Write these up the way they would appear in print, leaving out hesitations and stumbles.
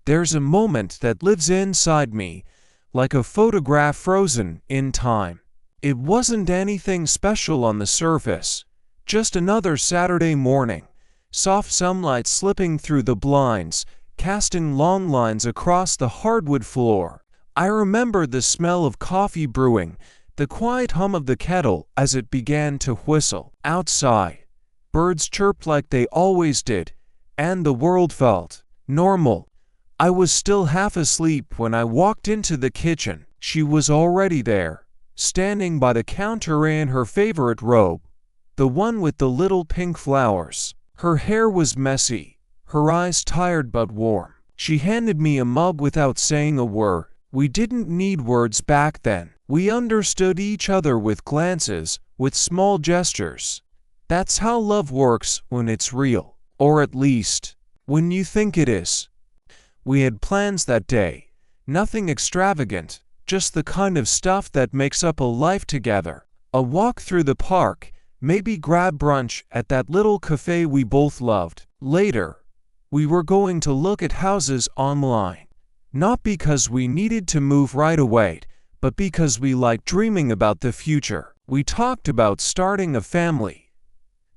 There's a moment that lives inside me, like a photograph frozen in time. It wasn't anything special on the surface, just another Saturday morning, soft sunlight slipping through the blinds, casting long lines across the hardwood floor. I remember the smell of coffee brewing, the quiet hum of the kettle as it began to whistle. Outside, birds chirped like they always did, and the world felt normal. I was still half asleep when I walked into the kitchen. She was already there, standing by the counter in her favorite robe, the one with the little pink flowers. Her hair was messy, her eyes tired but warm. She handed me a mug without saying a word. We didn't need words back then. We understood each other with glances, with small gestures. That's how love works when it's real, or at least, when you think it is. We had plans that day, nothing extravagant, just the kind of stuff that makes up a life together. A walk through the park, maybe grab brunch at that little cafe we both loved. Later, we were going to look at houses online. Not because we needed to move right away, but because we liked dreaming about the future. We talked about starting a family,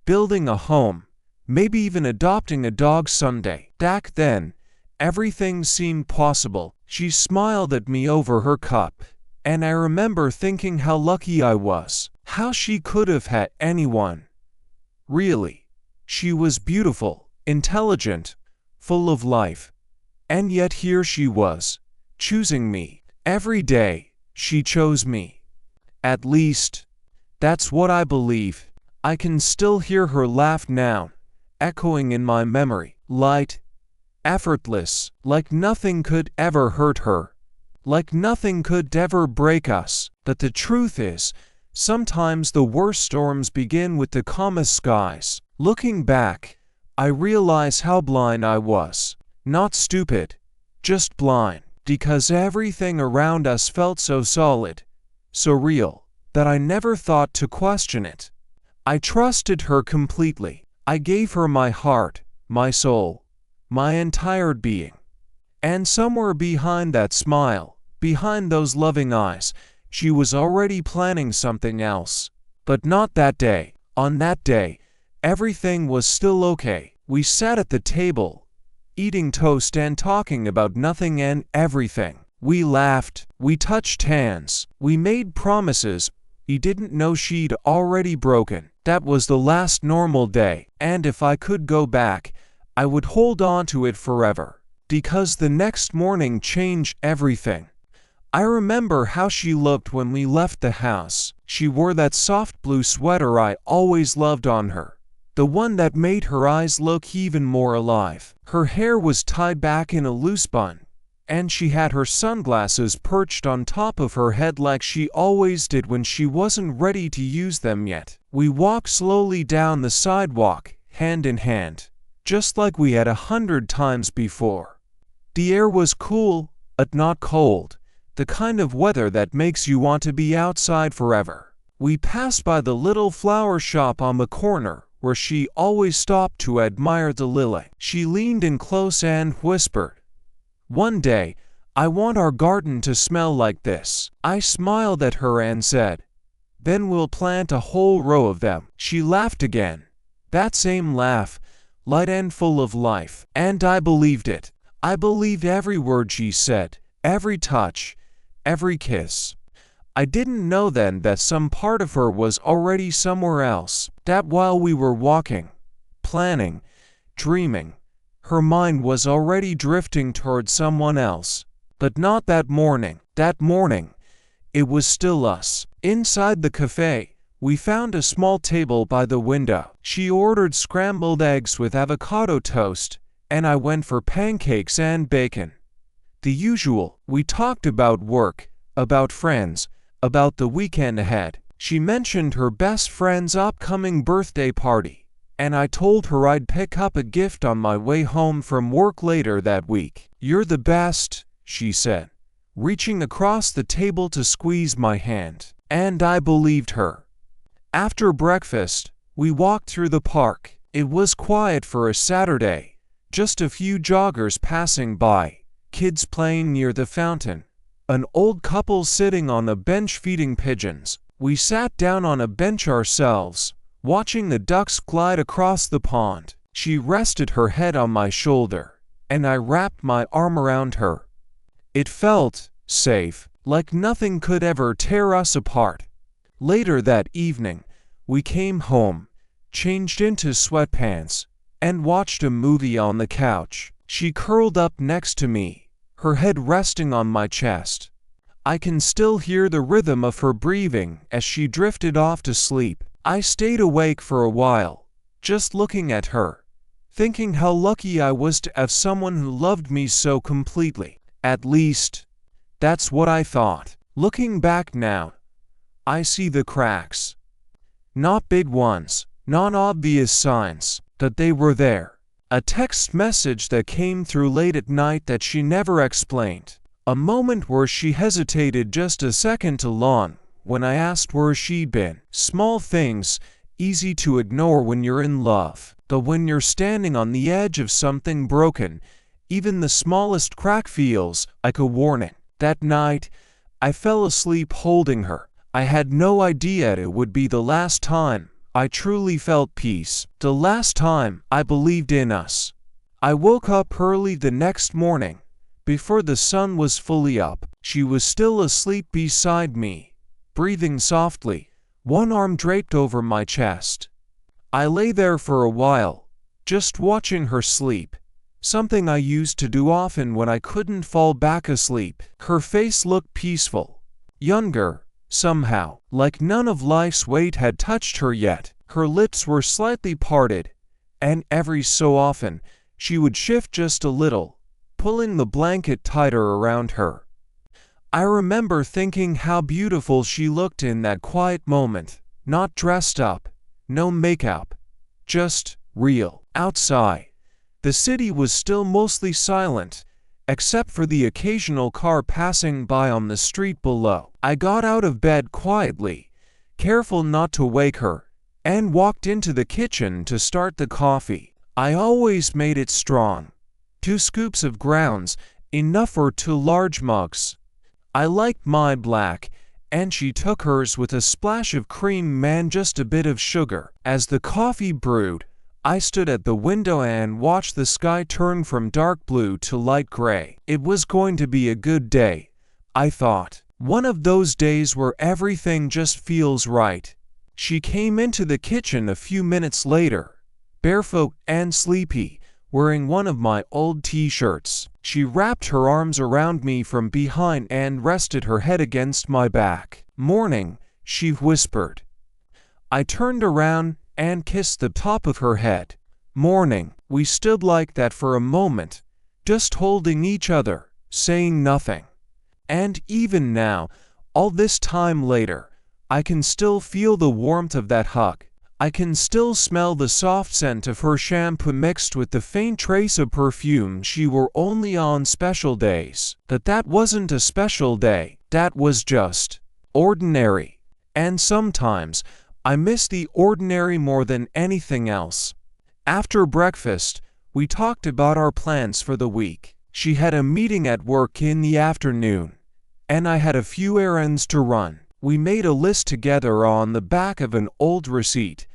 building a home, maybe even adopting a dog someday. Back then, everything seemed possible. She smiled at me over her cup, and I remember thinking how lucky I was, how she could have had anyone. Really, she was beautiful, intelligent, full of life. And yet here she was, choosing me. Every day, she chose me. At least, that's what I believe. I can still hear her laugh now, echoing in my memory. Light, effortless, like nothing could ever hurt her, like nothing could ever break us. But the truth is, sometimes the worst storms begin with the calmest skies. Looking back, I realize how blind I was. Not stupid, just blind, because everything around us felt so solid, so real, that I never thought to question it. I trusted her completely. I gave her my heart, my soul, my entire being. And somewhere behind that smile, behind those loving eyes, she was already planning something else. But not that day. On that day, everything was still okay. We sat at the table, eating toast and talking about nothing and everything. We laughed, we touched hands, we made promises we didn't know she'd already broken. That was the last normal day, and if I could go back, I would hold on to it forever, because the next morning changed everything. I remember how she looked when we left the house. She wore that soft blue sweater I always loved on her, the one that made her eyes look even more alive. Her hair was tied back in a loose bun, and she had her sunglasses perched on top of her head like she always did when she wasn't ready to use them yet. We walked slowly down the sidewalk, hand in hand, just like we had 100 times before. The air was cool, but not cold, the kind of weather that makes you want to be outside forever. We passed by the little flower shop on the corner, where she always stopped to admire the lily. She leaned in close and whispered, "One day, I want our garden to smell like this." I smiled at her and said, "Then we'll plant a whole row of them." She laughed again, that same laugh, light and full of life. And I believed it. I believed every word she said, every touch, every kiss. I didn't know then that some part of her was already somewhere else, that while we were walking, planning, dreaming, her mind was already drifting toward someone else. But not that morning. That morning, it was still us. Inside the cafe, we found a small table by the window. She ordered scrambled eggs with avocado toast, and I went for pancakes and bacon. The usual. We talked about work, about friends, about the weekend ahead. She mentioned her best friend's upcoming birthday party, and I told her I'd pick up a gift on my way home from work later that week. "You're the best," she said, reaching across the table to squeeze my hand. And I believed her. After breakfast, we walked through the park. It was quiet for a Saturday, just a few joggers passing by, kids playing near the fountain, an old couple sitting on a bench feeding pigeons. We sat down on a bench ourselves, watching the ducks glide across the pond. She rested her head on my shoulder, and I wrapped my arm around her. It felt safe, like nothing could ever tear us apart. Later that evening, we came home, changed into sweatpants, and watched a movie on the couch. She curled up next to me, her head resting on my chest. I can still hear the rhythm of her breathing as she drifted off to sleep. I stayed awake for a while, just looking at her, thinking how lucky I was to have someone who loved me so completely. At least, that's what I thought. Looking back now, I see the cracks. Not big ones, not obvious signs that they were there. A text message that came through late at night that she never explained. A moment where she hesitated just a second too long when I asked where she'd been. Small things, easy to ignore when you're in love. But when you're standing on the edge of something broken, even the smallest crack feels like a warning. That night, I fell asleep holding her. I had no idea it would be the last time I truly felt peace, the last time I believed in us. I woke up early the next morning, before the sun was fully up. She was still asleep beside me, breathing softly, one arm draped over my chest. I lay there for a while, just watching her sleep, something I used to do often when I couldn't fall back asleep. Her face looked peaceful, younger, somehow, like none of life's weight had touched her yet. Her lips were slightly parted, and every so often, she would shift just a little, pulling the blanket tighter around her. I remember thinking how beautiful she looked in that quiet moment, not dressed up, no makeup, just real. Outside, the city was still mostly silent, except for the occasional car passing by on the street below. I got out of bed quietly, careful not to wake her, and walked into the kitchen to start the coffee. I always made it strong. 2 scoops of grounds, enough for 2 large mugs. I liked mine black, and she took hers with a splash of cream and just a bit of sugar. As the coffee brewed, I stood at the window and watched the sky turn from dark blue to light gray. It was going to be a good day, I thought. One of those days where everything just feels right. She came into the kitchen a few minutes later, barefoot and sleepy, wearing one of my old t-shirts. She wrapped her arms around me from behind and rested her head against my back. "Morning," she whispered. I turned around and kissed the top of her head. "Morning." We stood like that for a moment, just holding each other, saying nothing. And even now, all this time later, I can still feel the warmth of that hug. I can still smell the soft scent of her shampoo mixed with the faint trace of perfume she wore only on special days. But that wasn't a special day, that was just ordinary. And sometimes, I miss the ordinary more than anything else. After breakfast, we talked about our plans for the week. She had a meeting at work in the afternoon, and I had a few errands to run. We made a list together on the back of an old receipt.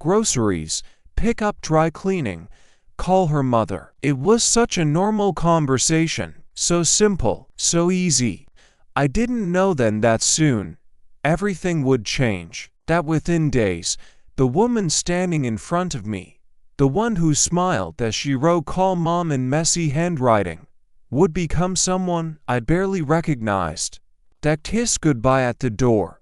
Groceries, pick up dry cleaning, call her mother. It was such a normal conversation, so simple, so easy. I didn't know then that soon everything would change, that within days, the woman standing in front of me, the one who smiled as she wrote "Call Mom" in messy handwriting, would become someone I barely recognized. That kiss goodbye at the door.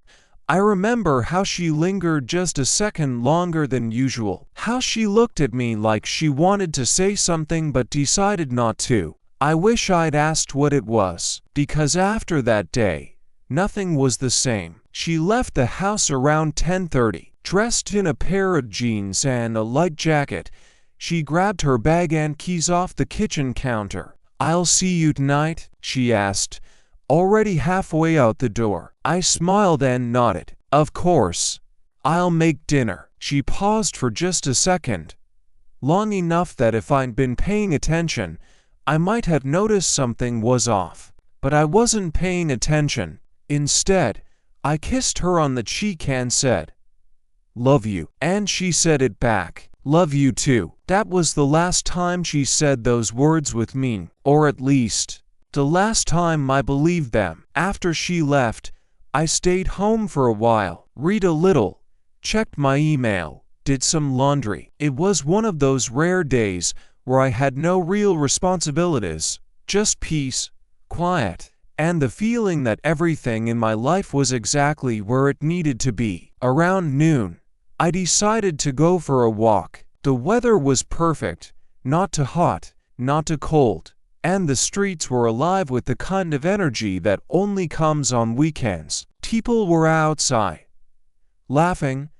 I remember how she lingered just a second longer than usual, how she looked at me like she wanted to say something but decided not to. I wish I'd asked what it was, because after that day, nothing was the same. She left the house around 10:30, dressed in a pair of jeans and a light jacket. She grabbed her bag and keys off the kitchen counter. "I'll see you tonight?" she asked, already halfway out the door. I smiled and nodded. "Of course. I'll make dinner." She paused for just a second, long enough that if I'd been paying attention, I might have noticed something was off, but I wasn't paying attention. Instead, I kissed her on the cheek and said, "Love you." And she said it back, "Love you too." That was the last time she said those words with me, or at least, the last time I believed them. After she left, I stayed home for a while, read a little, checked my email, did some laundry. It was one of those rare days where I had no real responsibilities, just peace, quiet, and the feeling that everything in my life was exactly where it needed to be. Around noon, I decided to go for a walk. The weather was perfect, not too hot, not too cold, and the streets were alive with the kind of energy that only comes on weekends. People were outside, laughing,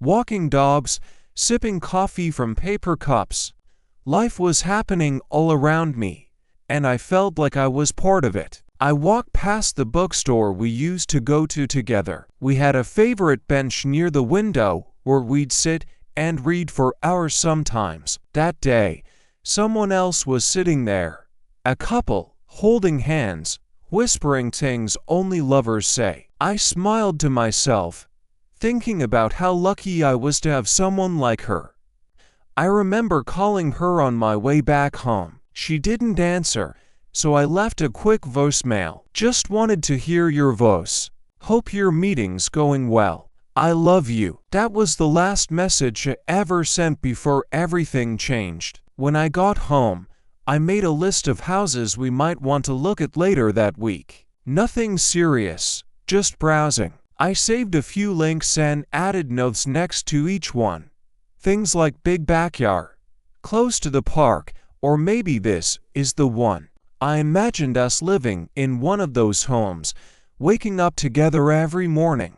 walking dogs, sipping coffee from paper cups. Life was happening all around me, and I felt like I was part of it. I walked past the bookstore we used to go to together. We had a favorite bench near the window where we'd sit and read for hours sometimes. That day, someone else was sitting there. A couple, holding hands, whispering things only lovers say. I smiled to myself, thinking about how lucky I was to have someone like her. I remember calling her on my way back home. She didn't answer, so I left a quick voicemail. "Just wanted to hear your voice. Hope your meeting's going well. I love you." That was the last message I ever sent before everything changed. When I got home, I made a list of houses we might want to look at later that week. Nothing serious, just browsing. I saved a few links and added notes next to each one. Things like big backyard, close to the park, or maybe this is the one. I imagined us living in one of those homes, waking up together every morning,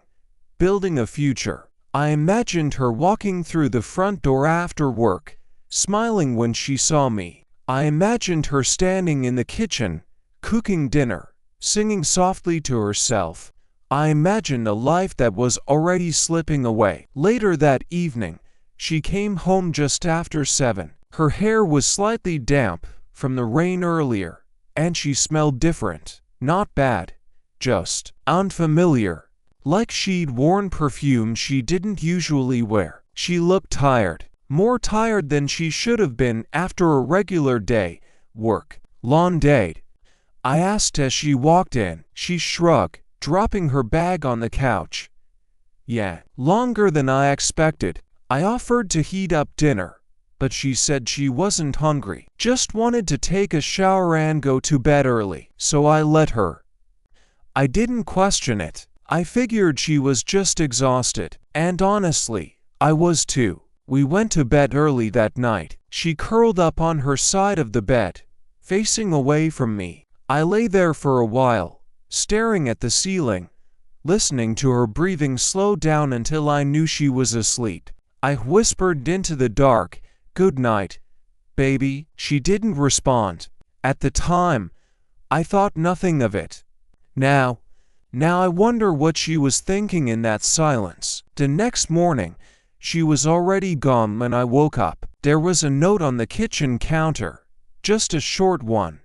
building a future. I imagined her walking through the front door after work, smiling when she saw me. I imagined her standing in the kitchen, cooking dinner, singing softly to herself. I imagined a life that was already slipping away. Later that evening, she came home just after 7. Her hair was slightly damp from the rain earlier, and she smelled different. Not bad, just unfamiliar. Like she'd worn perfume she didn't usually wear. She looked tired, more tired than she should have been after a regular day, work, long date. I asked as she walked in. She shrugged, dropping her bag on the couch. "Yeah, longer than I expected." I offered to heat up dinner, but she said she wasn't hungry, just wanted to take a shower and go to bed early, so I let her. I didn't question it. I figured she was just exhausted, and honestly, I was too. We went to bed early that night. She curled up on her side of the bed, facing away from me. I lay there for a while, staring at the ceiling, listening to her breathing slow down until I knew she was asleep. I whispered into the dark, "Good night, baby." She didn't respond. At the time, I thought nothing of it. Now I wonder what she was thinking in that silence. The next morning, she was already gone when I woke up. There was a note on the kitchen counter, just a short one.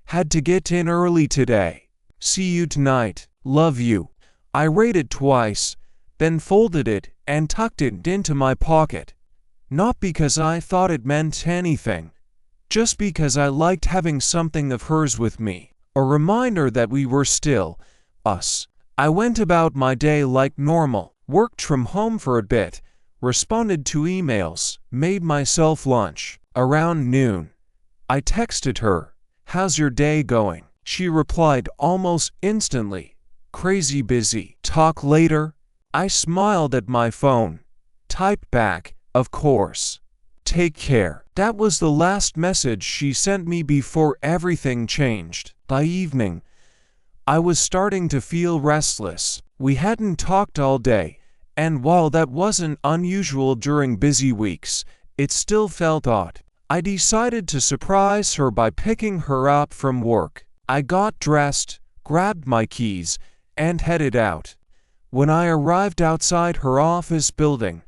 "Had to get in early today. See you tonight. Love you." I read it twice, then folded it and tucked it into my pocket. Not because I thought it meant anything, just because I liked having something of hers with me, a reminder that we were still us. I went about my day like normal, worked from home for a bit, responded to emails, made myself lunch. Around noon, I texted her, "How's your day going?" She replied almost instantly, "Crazy busy. Talk later." I smiled at my phone, typed back, "Of course. Take care." That was the last message she sent me before everything changed. By evening, I was starting to feel restless. We hadn't talked all day, and while that wasn't unusual during busy weeks, it still felt odd. I decided to surprise her by picking her up from work. I got dressed, grabbed my keys, and headed out. When I arrived outside her office building,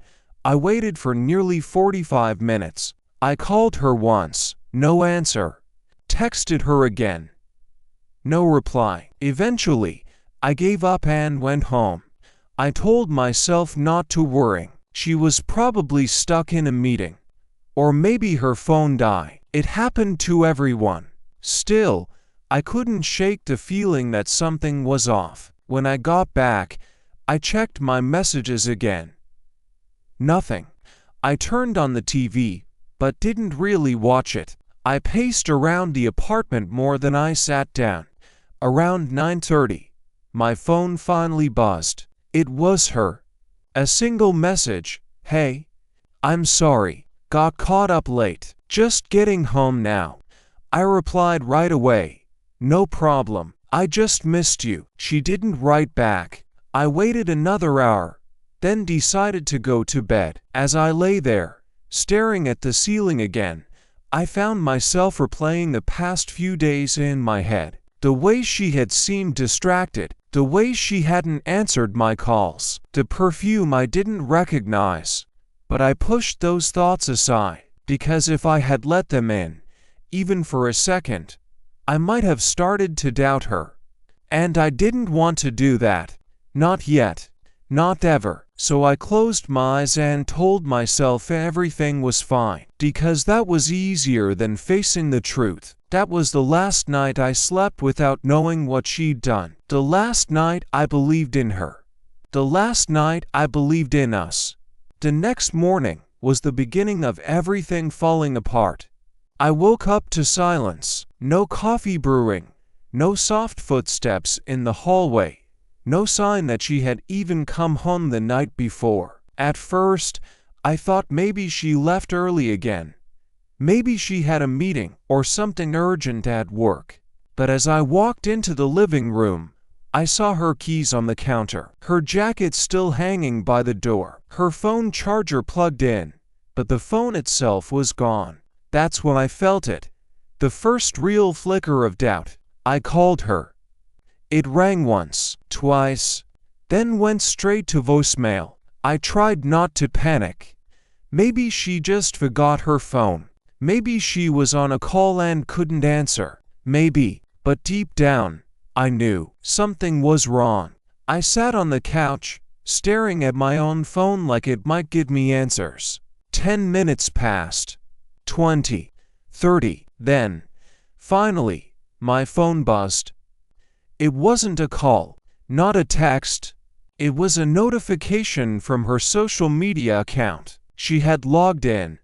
I waited for nearly 45 minutes. I called her once, no answer. texted her again. No reply. Eventually, I gave up and went home. I told myself not to worry. She was probably stuck in a meeting. Or maybe her phone died. It happened to everyone. Still, I couldn't shake the feeling that something was off. When I got back, I checked my messages again. Nothing. I turned on the TV, but didn't really watch it. I paced around the apartment more than I sat down. Around 9:30, my phone finally buzzed. It was her. A single message. Hey, I'm sorry, got caught up late. Just getting home now. I replied right away. No problem, I just missed you. She didn't write back. I waited another hour, then decided to go to bed. As I lay there, staring at the ceiling again, I found myself replaying the past few days in my head. The way she had seemed distracted, the way she hadn't answered my calls, the perfume I didn't recognize. But I pushed those thoughts aside, because if I had let them in, even for a second, I might have started to doubt her. And I didn't want to do that. Not yet. Not ever. So I closed my eyes and told myself everything was fine, because that was easier than facing the truth. That was the last night I slept without knowing what she'd done. The last night I believed in her. The last night I believed in us. The next morning was the beginning of everything falling apart. I woke up to silence. No coffee brewing. No soft footsteps in the hallway. No sign that she had even come home the night before. At first, I thought maybe she left early again. Maybe she had a meeting or something urgent at work. But as I walked into the living room, I saw her keys on the counter, her jacket still hanging by the door, her phone charger plugged in, but the phone itself was gone. That's when I felt it. The first real flicker of doubt. I called her. It rang once, twice, then went straight to voicemail. I tried not to panic. Maybe she just forgot her phone. Maybe she was on a call and couldn't answer. Maybe, but deep down, I knew something was wrong. I sat on the couch, staring at my own phone like it might give me answers. 10 minutes passed. 20. 30. Then, finally, my phone buzzed. It wasn't a call, not a text. It was a notification from her social media account. She had logged in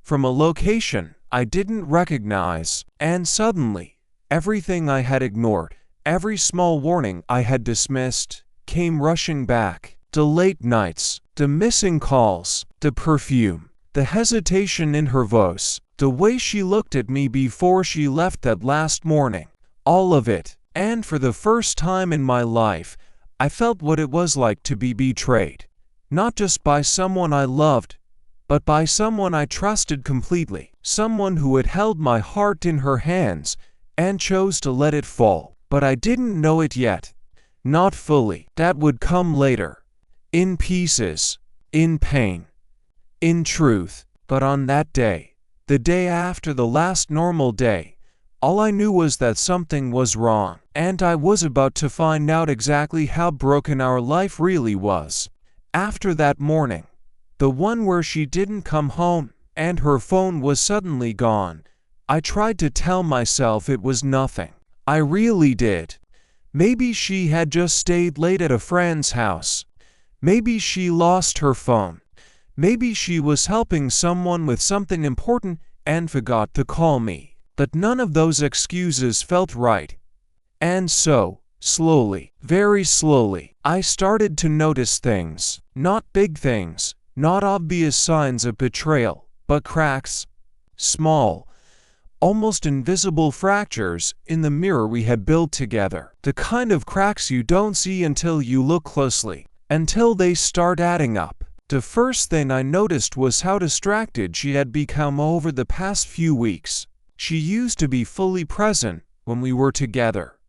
from a location I didn't recognize, and suddenly, everything I had ignored, every small warning I had dismissed, came rushing back. The late nights, the missing calls, the perfume, the hesitation in her voice, the way she looked at me before she left that last morning. All of it. And for the first time in my life, I felt what it was like to be betrayed. Not just by someone I loved, but by someone I trusted completely. Someone who had held my heart in her hands and chose to let it fall. But I didn't know it yet. Not fully. That would come later. In pieces. In pain. In truth. But on that day, the day after the last normal day, all I knew was that something was wrong, and I was about to find out exactly how broken our life really was. After that morning, the one where she didn't come home, and her phone was suddenly gone, I tried to tell myself it was nothing. I really did. Maybe she had just stayed late at a friend's house. Maybe she lost her phone. Maybe she was helping someone with something important and forgot to call me. But none of those excuses felt right. And so, slowly, very slowly, I started to notice things. Not big things, not obvious signs of betrayal, but cracks. Small, almost invisible fractures in the mirror we had built together. The kind of cracks you don't see until you look closely, until they start adding up. The first thing I noticed was how distracted she had become over the past few weeks. She used to be fully present when we were together,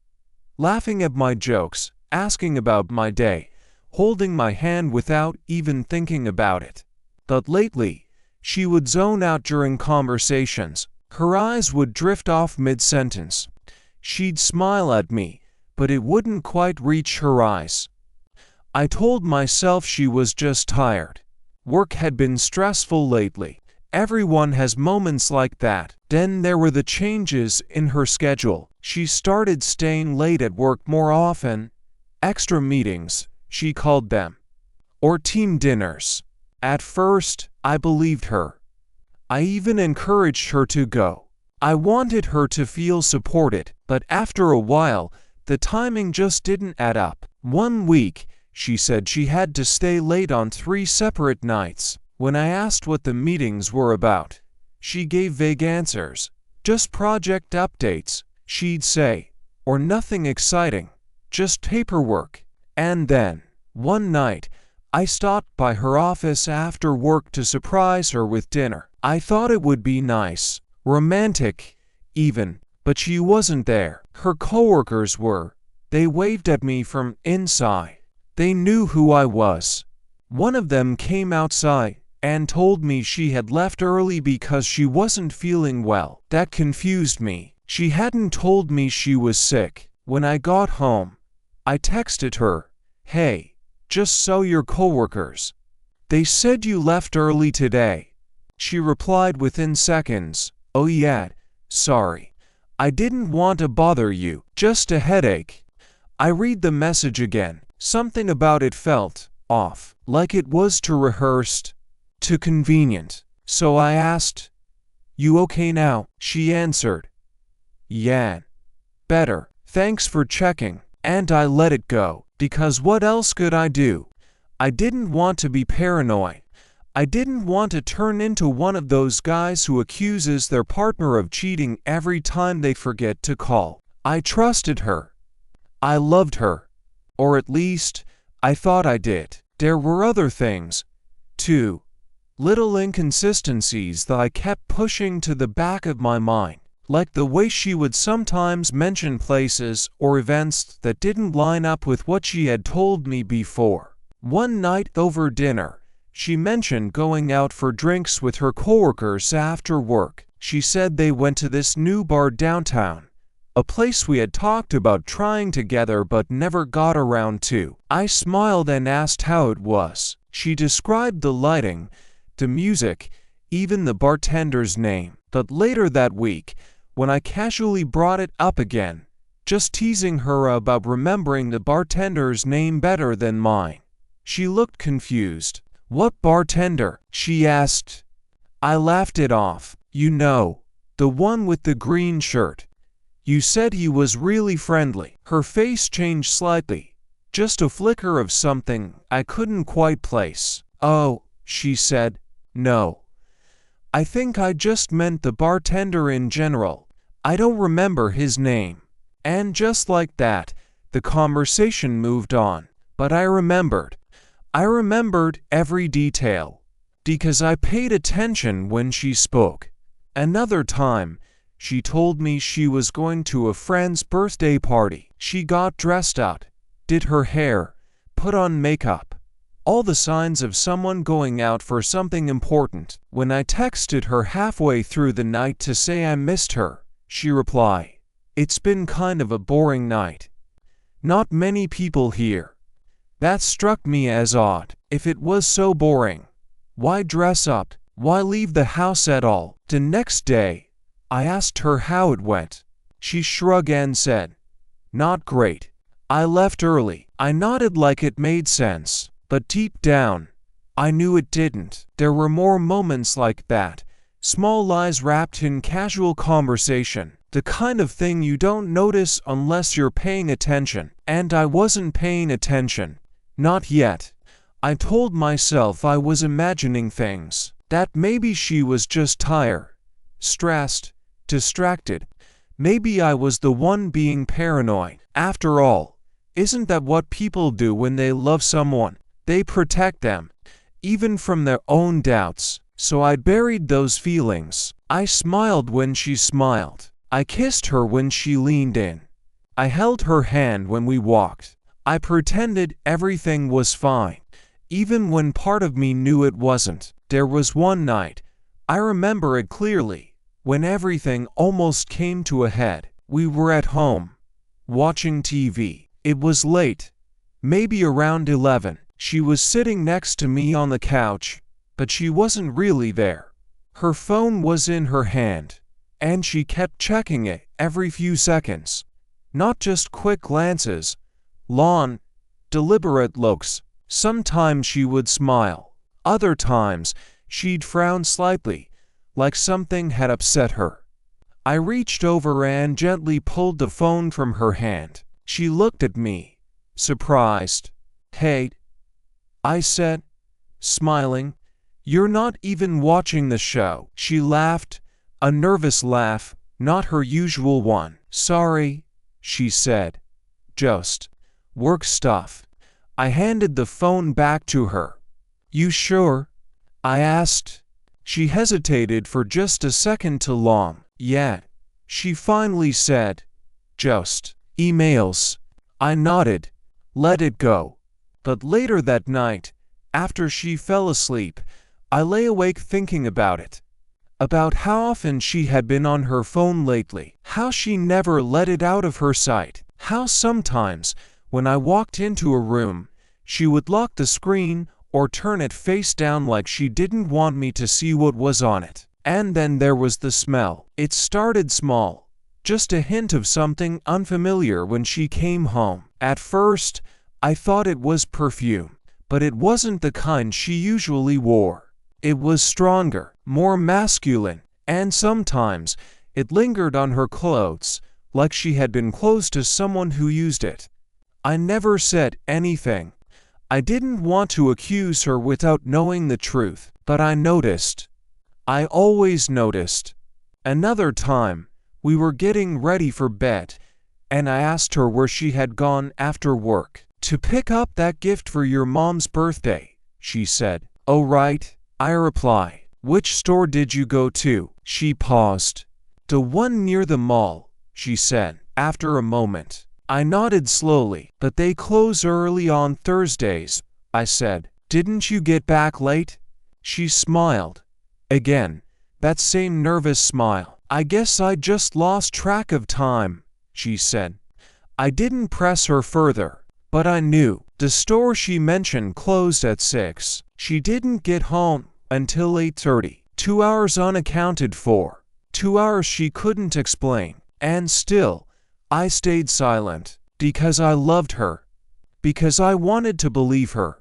laughing at my jokes, asking about my day, holding my hand without even thinking about it. But lately, she would zone out during conversations, Her eyes would drift off mid-sentence. She'd smile at me, but it wouldn't quite reach her eyes. I told myself she was just tired. Work had been stressful lately. Everyone has moments like that. Then there were the changes in her schedule. She started staying late at work more often. Extra meetings, she called them. Or team dinners. At first, I believed her. I even encouraged her to go. I wanted her to feel supported, but after a while, the timing just didn't add up. One week, she said she had to stay late on 3 separate nights. When I asked what the meetings were about, she gave vague answers. Just project updates, she'd say, or nothing exciting, just paperwork. And then, one night, I stopped by her office after work to surprise her with dinner. I thought it would be nice, romantic, even, but she wasn't there. Her coworkers were. They waved at me from inside. They knew who I was. One of them came outside and told me she had left early because she wasn't feeling well. That confused me. She hadn't told me she was sick. When I got home, I texted her, "Hey, just saw your coworkers. They said you left early today." She replied within seconds, "Oh yeah, sorry. I didn't want to bother you, just a headache." I read the message again. Something about it felt off, like it was too rehearsed, too convenient. So I asked, "You okay now?" She answered, "Yeah, better. Thanks for checking." And I let it go, because what else could I do? I didn't want to be paranoid. I didn't want to turn into one of those guys who accuses their partner of cheating every time they forget to call. I trusted her. I loved her. Or at least, I thought I did. There were other things, too. Little inconsistencies that I kept pushing to the back of my mind, like the way she would sometimes mention places or events that didn't line up with what she had told me before. One night over dinner, she mentioned going out for drinks with her coworkers after work. She said they went to this new bar downtown, a place we had talked about trying together but never got around to. I smiled and asked how it was. She described the lighting, the music, even the bartender's name. But later that week, when I casually brought it up again, just teasing her about remembering the bartender's name better than mine, she looked confused. "What bartender?" she asked. I laughed it off. "You know, the one with the green shirt. You said he was really friendly." Her face changed slightly, just a flicker of something I couldn't quite place. "Oh," she said, "no. I think I just meant the bartender in general. I don't remember his name." And just like that, the conversation moved on. But I remembered. I remembered every detail, because I paid attention when she spoke. Another time, she told me she was going to a friend's birthday party. She got dressed up, did her hair, put on makeup. All the signs of someone going out for something important. When I texted her halfway through the night to say I missed her, she replied, "It's been kind of a boring night. Not many people here." That struck me as odd. If it was so boring, why dress up? Why leave the house at all? The next day, I asked her how it went. She shrugged and said, "Not great. I left early." I nodded like it made sense, but deep down, I knew it didn't. There were more moments like that, small lies wrapped in casual conversation, the kind of thing you don't notice unless you're paying attention. And I wasn't paying attention. Not yet. I told myself I was imagining things, that maybe she was just tired, stressed, distracted. Maybe I was the one being paranoid. After all, isn't that what people do when they love someone? They protect them, even from their own doubts. So I buried those feelings. I smiled when she smiled. I kissed her when she leaned in. I held her hand when we walked. I pretended everything was fine, even when part of me knew it wasn't. There was one night, I remember it clearly, when everything almost came to a head. We were at home, watching TV. It was late, maybe around 11. She was sitting next to me on the couch, but she wasn't really there. Her phone was in her hand, and she kept checking it every few seconds. Not just quick glances, long, deliberate looks. Sometimes she would smile. Other times, she'd frown slightly, like something had upset her. I reached over and gently pulled the phone from her hand. She looked at me, surprised. "Hey," I said, smiling, "you're not even watching the show." She laughed, a nervous laugh, not her usual one. "Sorry," she said. "Just work stuff." I handed the phone back to her. "You sure?" I asked. She hesitated for just a second too long. "Yeah," she finally said. "Just emails." I nodded, let it go. But later that night, after she fell asleep, I lay awake thinking about it. About how often she had been on her phone lately, how she never let it out of her sight, how sometimes, when I walked into a room, she would lock the screen or turn it face down like she didn't want me to see what was on it. And then there was the smell. It started small, just a hint of something unfamiliar when she came home. At first, I thought it was perfume, but it wasn't the kind she usually wore. It was stronger, more masculine, and sometimes it lingered on her clothes, like she had been close to someone who used it. I never said anything. I didn't want to accuse her without knowing the truth, but I noticed. I always noticed. Another time, we were getting ready for bed, and I asked her where she had gone after work. "To pick up that gift for your mom's birthday," she said. "Oh right," I replied. "Which store did you go to?" She paused. "The one near the mall," she said, after a moment. I nodded slowly. "But they close early on Thursdays," I said. "Didn't you get back late?" She smiled. Again, that same nervous smile. "I guess I just lost track of time," she said. I didn't press her further, but I knew. The store she mentioned closed at 6. She didn't get home until 8:30. 2 hours unaccounted for. 2 hours she couldn't explain. And still, I stayed silent. Because I loved her. Because I wanted to believe her.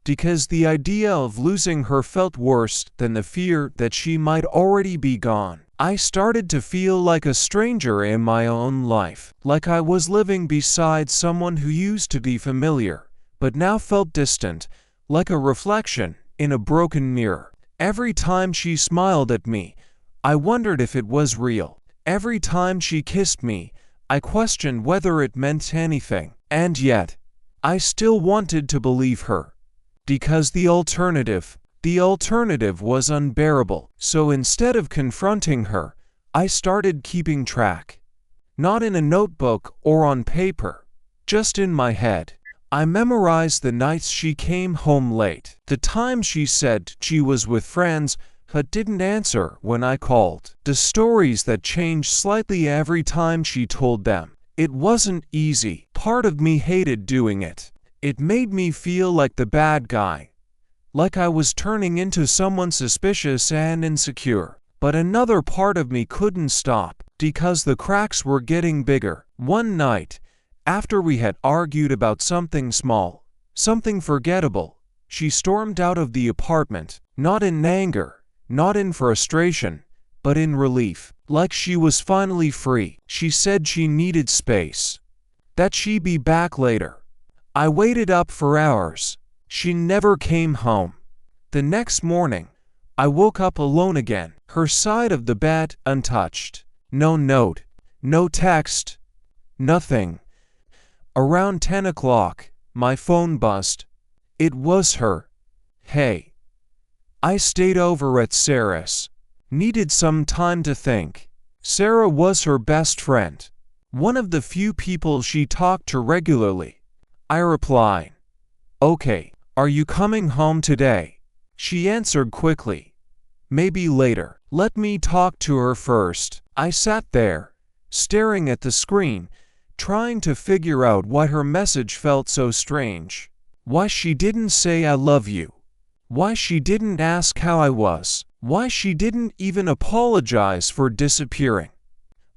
Because the idea of losing her felt worse than the fear that she might already be gone. I started to feel like a stranger in my own life, like I was living beside someone who used to be familiar, but now felt distant, like a reflection in a broken mirror. Every time she smiled at me, I wondered if it was real. Every time she kissed me, I questioned whether it meant anything. And yet, I still wanted to believe her. Because the alternative was unbearable. So instead of confronting her, I started keeping track. Not in a notebook or on paper, just in my head. I memorized the nights she came home late, the times she said she was with friends but didn't answer when I called, the stories that changed slightly every time she told them. It wasn't easy. Part of me hated doing it. It made me feel like the bad guy, like I was turning into someone suspicious and insecure. But another part of me couldn't stop, because the cracks were getting bigger. One night, after we had argued about something small, something forgettable, she stormed out of the apartment, not in anger, not in frustration, but in relief, like she was finally free. She said she needed space, that she'd be back later. I waited up for hours. She never came home. The next morning, I woke up alone again, her side of the bed untouched. No note, no text, nothing. Around 10 o'clock, my phone buzzed. It was her. "Hey. I stayed over at Sarah's. Needed some time to think." Sarah was her best friend, one of the few people she talked to regularly. I replied, "Okay, are you coming home today?" She answered quickly, "Maybe later." Let me talk to her first. I sat there, staring at the screen, trying to figure out why her message felt so strange. Why she didn't say I love you. Why she didn't ask how I was. Why she didn't even apologize for disappearing.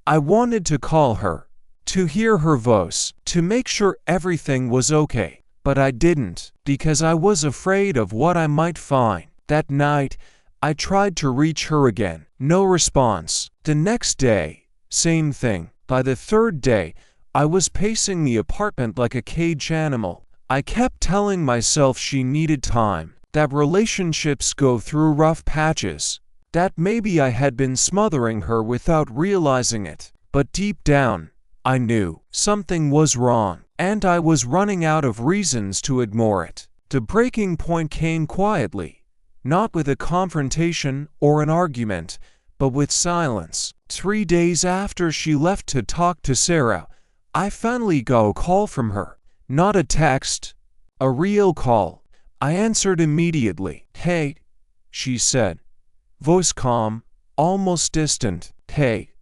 I wanted to call her, to hear her voice, to make sure everything was okay, but I didn't, because I was afraid of what I might find. That night, I tried to reach her again. No response. The next day, same thing. By the third day, I was pacing the apartment like a caged animal. I kept telling myself she needed time, that relationships go through rough patches, that maybe I had been smothering her without realizing it. But deep down, I knew something was wrong, and I was running out of reasons to ignore it. The breaking point came quietly, not with a confrontation or an argument, but with silence. 3 days after she left to talk to Sarah, I finally got a call from her. Not a text, a real call. I answered immediately. "Hey," she said, voice calm, almost distant. "Hey."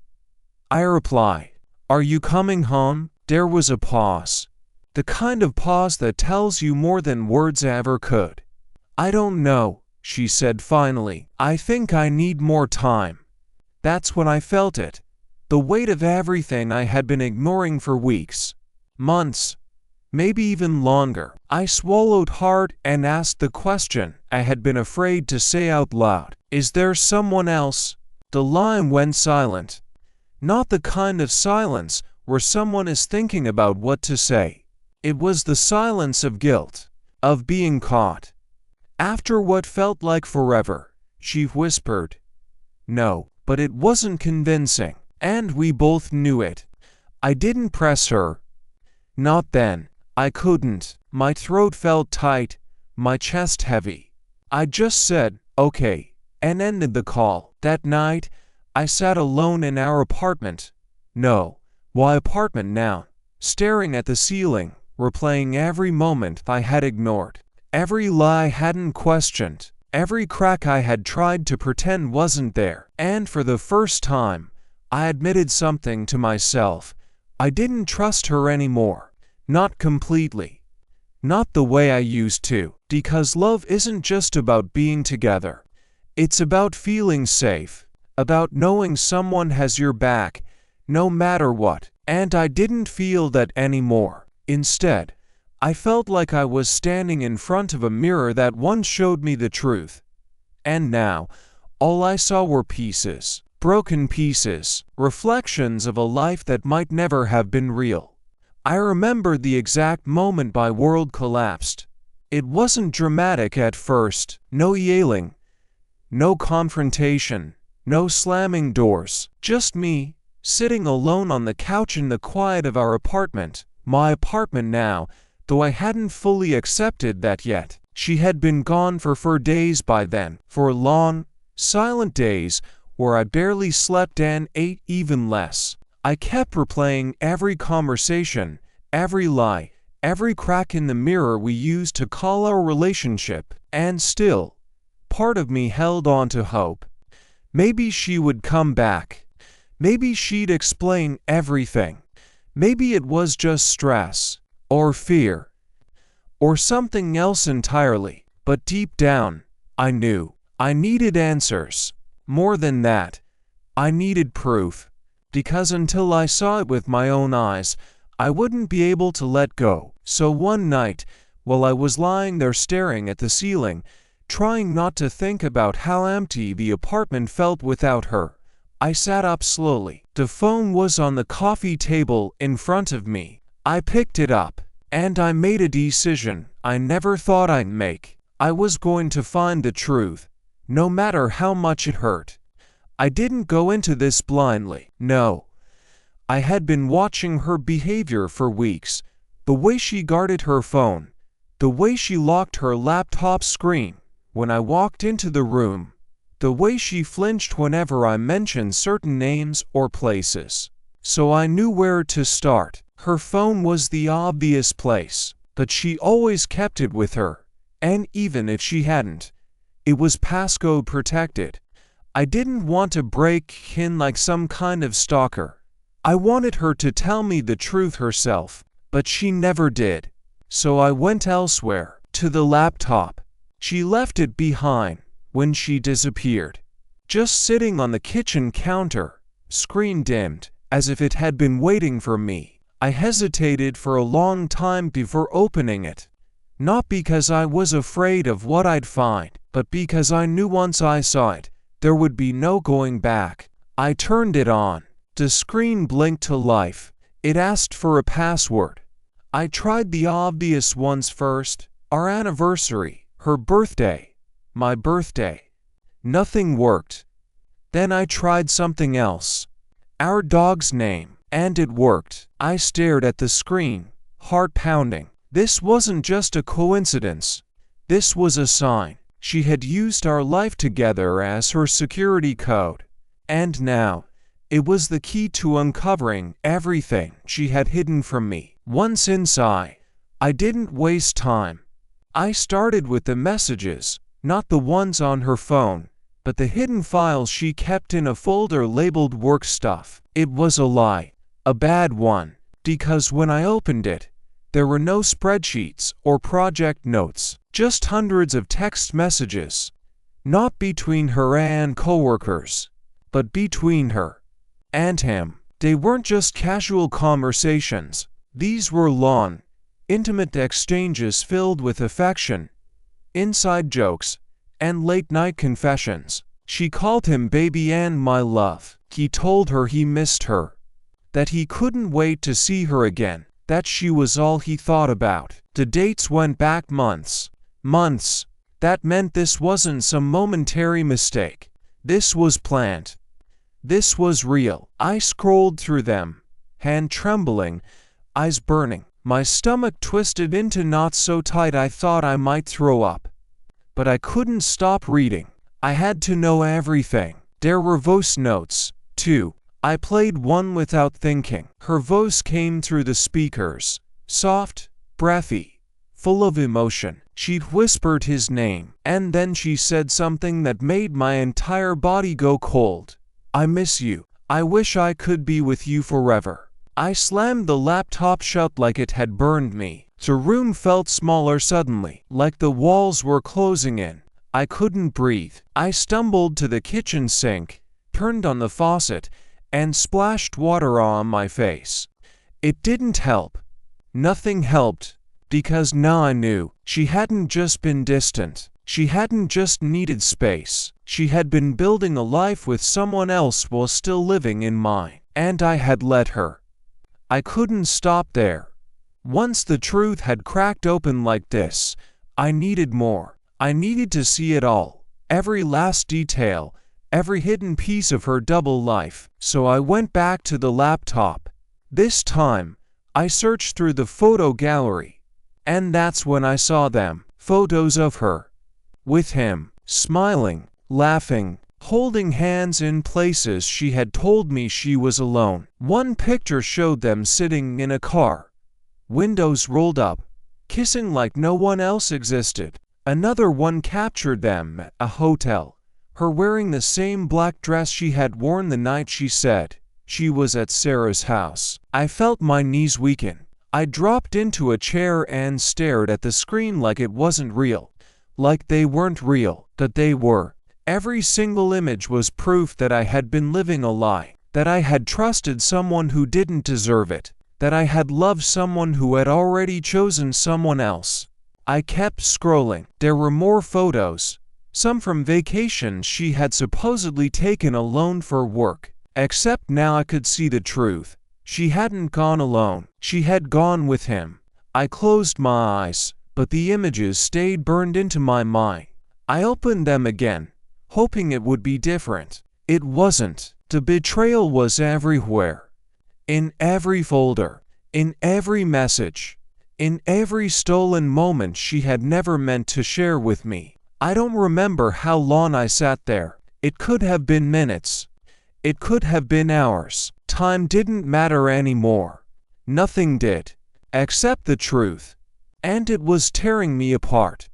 I replied. "Are you coming home?" There was a pause. The kind of pause that tells you more than words ever could. "I don't know," she said finally. "I think I need more time." That's when I felt it. The weight of everything I had been ignoring for weeks, months, maybe even longer. I swallowed hard and asked the question I had been afraid to say out loud. "Is there someone else?" The line went silent. Not the kind of silence where someone is thinking about what to say. It was the silence of guilt, of being caught. After what felt like forever, she whispered, "No," but it wasn't convincing, and we both knew it. I didn't press her. Not then. I couldn't. My throat felt tight, my chest heavy. I just said, "Okay," and ended the call. That night, I sat alone in our apartment. No, why apartment now? Staring at the ceiling, replaying every moment I had ignored, every lie I hadn't questioned, every crack I had tried to pretend wasn't there. And for the first time, I admitted something to myself. I didn't trust her anymore. Not completely. Not the way I used to. Because love isn't just about being together. It's about feeling safe. About knowing someone has your back, no matter what. And I didn't feel that anymore. Instead, I felt like I was standing in front of a mirror that once showed me the truth. And now, all I saw were pieces, broken pieces, reflections of a life that might never have been real. I remembered the exact moment my world collapsed. It wasn't dramatic at first, no yelling, no confrontation, no slamming doors, just me, sitting alone on the couch in the quiet of our apartment, my apartment now, though I hadn't fully accepted that yet. She had been gone for 4 days by then, 4 long, silent days where I barely slept and ate even less. I kept replaying every conversation, every lie, every crack in the mirror we used to call our relationship, and still, part of me held on to hope. Maybe she would come back. Maybe she'd explain everything. Maybe it was just stress, or fear, or something else entirely. But deep down, I knew I needed answers. More than that, I needed proof. Because until I saw it with my own eyes, I wouldn't be able to let go. So one night, while I was lying there staring at the ceiling, trying not to think about how empty the apartment felt without her, I sat up slowly. The phone was on the coffee table in front of me. I picked it up, and I made a decision I never thought I'd make. I was going to find the truth, no matter how much it hurt. I didn't go into this blindly. No. I had been watching her behavior for weeks. The way she guarded her phone. The way she locked her laptop screen when I walked into the room. The way she flinched whenever I mentioned certain names or places. So I knew where to start. Her phone was the obvious place, but she always kept it with her. And even if she hadn't, it was passcode protected. I didn't want to break in like some kind of stalker. I wanted her to tell me the truth herself, but she never did. So I went elsewhere, to the laptop. She left it behind when she disappeared. Just sitting on the kitchen counter, screen dimmed, as if it had been waiting for me. I hesitated for a long time before opening it. Not because I was afraid of what I'd find, but because I knew once I saw it, there would be no going back. I turned it on. The screen blinked to life. It asked for a password. I tried the obvious ones first. Our anniversary, her birthday, my birthday. Nothing worked. Then I tried something else. Our dog's name, and it worked. I stared at the screen, heart pounding. This wasn't just a coincidence. This was a sign. She had used our life together as her security code. And now, it was the key to uncovering everything she had hidden from me. Once inside, I didn't waste time. I started with the messages, not the ones on her phone, but the hidden files she kept in a folder labeled work stuff. It was a lie, a bad one, because when I opened it, there were no spreadsheets or project notes, just hundreds of text messages. Not between her and coworkers, but between her and him. They weren't just casual conversations. These were long, intimate exchanges filled with affection, inside jokes, and late-night confessions. She called him baby and my love. He told her he missed her, that he couldn't wait to see her again, that she was all he thought about. The dates went back months. Months. That meant this wasn't some momentary mistake. This was planned. This was real. I scrolled through them, hand trembling, eyes burning. My stomach twisted into knots so tight I thought I might throw up. But I couldn't stop reading. I had to know everything. There were voice notes, too. I played one without thinking. Her voice came through the speakers, soft, breathy, full of emotion. She'd whispered his name, and then she said something that made my entire body go cold. I miss you. I wish I could be with you forever. I slammed the laptop shut like it had burned me. The room felt smaller suddenly, like the walls were closing in. I couldn't breathe. I stumbled to the kitchen sink, turned on the faucet, and splashed water on my face. It didn't help. Nothing helped, because now I knew she hadn't just been distant. She hadn't just needed space. She had been building a life with someone else while still living in mine, and I had let her. I couldn't stop there. Once the truth had cracked open like this, I needed more. I needed to see it all, every last detail, every hidden piece of her double life. So I went back to the laptop. This time, I searched through the photo gallery, and that's when I saw them. Photos of her, with him, smiling, laughing, holding hands in places she had told me she was alone. One picture showed them sitting in a car, windows rolled up, kissing like no one else existed. Another one captured them at a hotel, her wearing the same black dress she had worn the night she said she was at Sarah's house. I felt my knees weaken. I dropped into a chair and stared at the screen like it wasn't real, like they weren't real, that they were. Every single image was proof that I had been living a lie, that I had trusted someone who didn't deserve it, that I had loved someone who had already chosen someone else. I kept scrolling. There were more photos, some from vacations she had supposedly taken alone for work. Except now I could see the truth. She hadn't gone alone. She had gone with him. I closed my eyes, but the images stayed burned into my mind. I opened them again, hoping it would be different. It wasn't. The betrayal was everywhere. In every folder, in every message, in every stolen moment she had never meant to share with me. I don't remember how long I sat there. It could have been minutes. It could have been hours. Time didn't matter anymore. Nothing did, except the truth. And it was tearing me apart.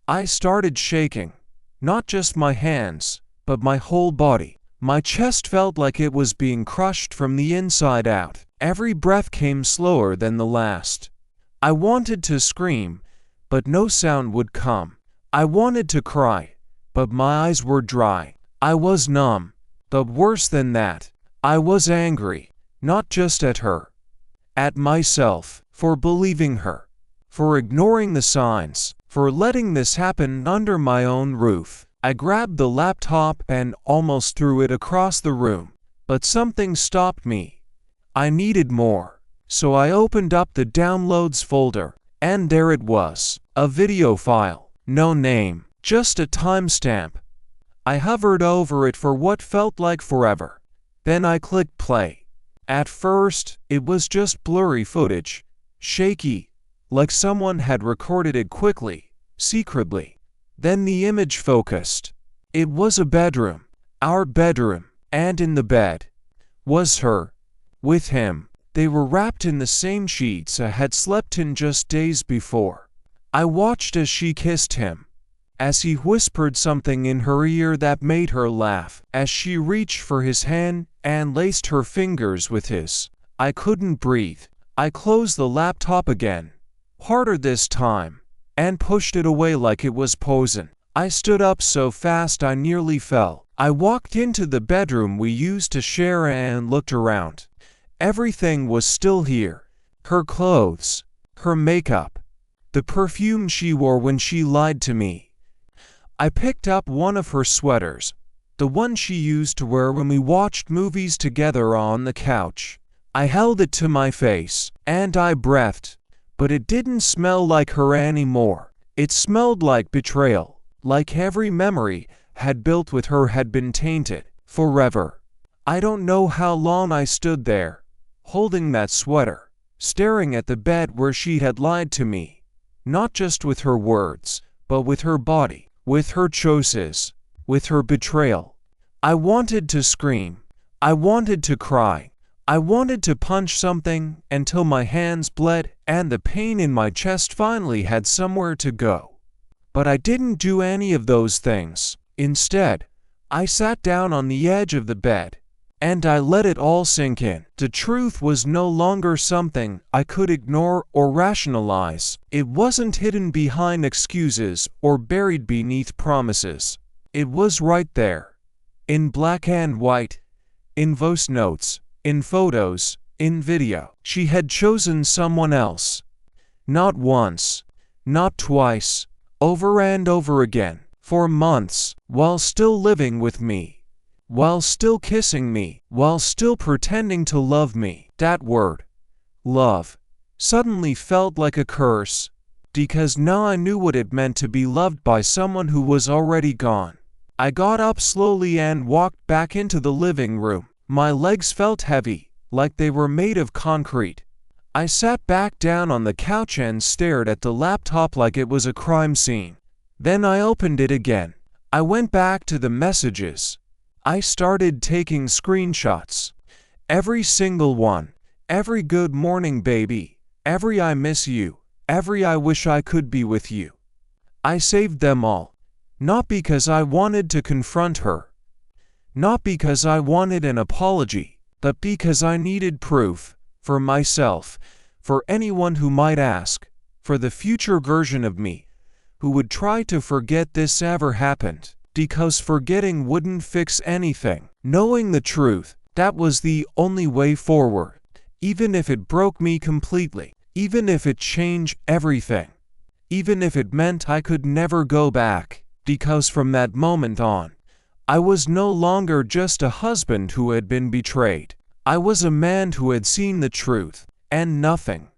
I started shaking. Not just my hands, but my whole body. My chest felt like it was being crushed from the inside out. Every breath came slower than the last. I wanted to scream, but no sound would come. I wanted to cry, but my eyes were dry. I was numb. But worse than that, I was angry, not just at her, at myself, for believing her, for ignoring the signs, for letting this happen under my own roof. I grabbed the laptop and almost threw it across the room, but something stopped me. I needed more, so I opened up the downloads folder, and there it was, a video file, no name, just a timestamp. I hovered over it for what felt like forever. Then I clicked play. At first, it was just blurry footage, shaky, like someone had recorded it quickly, secretly. Then the image focused. It was a bedroom, our bedroom, and in the bed was her, with him. They were wrapped in the same sheets I had slept in just days before. I watched as she kissed him, as he whispered something in her ear that made her laugh, as she reached for his hand and laced her fingers with his. I couldn't breathe. I closed the laptop again, harder this time, and pushed it away like it was poison. I stood up so fast I nearly fell. I walked into the bedroom we used to share and looked around. Everything was still here. Her clothes, her makeup, the perfume she wore when she lied to me. I picked up one of her sweaters, the one she used to wear when we watched movies together on the couch. I held it to my face, and I breathed, but it didn't smell like her anymore. It smelled like betrayal, like every memory had built with her had been tainted, forever. I don't know how long I stood there, holding that sweater, staring at the bed where she had lied to me, not just with her words, but with her body, with her choices, with her betrayal. I wanted to scream. I wanted to cry. I wanted to punch something until my hands bled and the pain in my chest finally had somewhere to go. But I didn't do any of those things. Instead, I sat down on the edge of the bed, and I let it all sink in. The truth was no longer something I could ignore or rationalize. It wasn't hidden behind excuses or buried beneath promises. It was right there, in black and white, in voice notes, in photos, in video. She had chosen someone else. Not once, not twice, over and over again, for months, while still living with me, while still kissing me, while still pretending to love me. That word, love, suddenly felt like a curse, because now I knew what it meant to be loved by someone who was already gone. I got up slowly and walked back into the living room. My legs felt heavy, like they were made of concrete. I sat back down on the couch and stared at the laptop like it was a crime scene. Then I opened it again. I went back to the messages. I started taking screenshots. Every single one. Every good morning baby. Every I miss you. Every I wish I could be with you. I saved them all. Not because I wanted to confront her. Not because I wanted an apology, but because I needed proof, for myself, for anyone who might ask, for the future version of me, who would try to forget this ever happened, because forgetting wouldn't fix anything. Knowing the truth, that was the only way forward, even if it broke me completely, even if it changed everything, even if it meant I could never go back, because from that moment on, I was no longer just a husband who had been betrayed. I was a man who had seen the truth, and nothing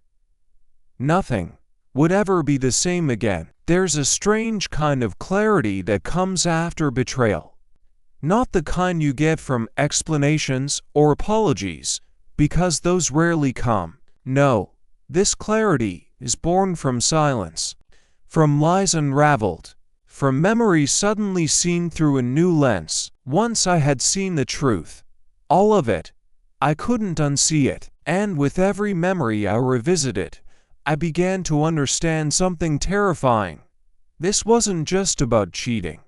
would ever be the same again. There's a strange kind of clarity that comes after betrayal. Not the kind you get from explanations or apologies, because those rarely come. No, this clarity is born from silence, from lies unraveled, from memories suddenly seen through a new lens. Once I had seen the truth, all of it, I couldn't unsee it, and with every memory I revisited, I began to understand something terrifying. This wasn't just about cheating.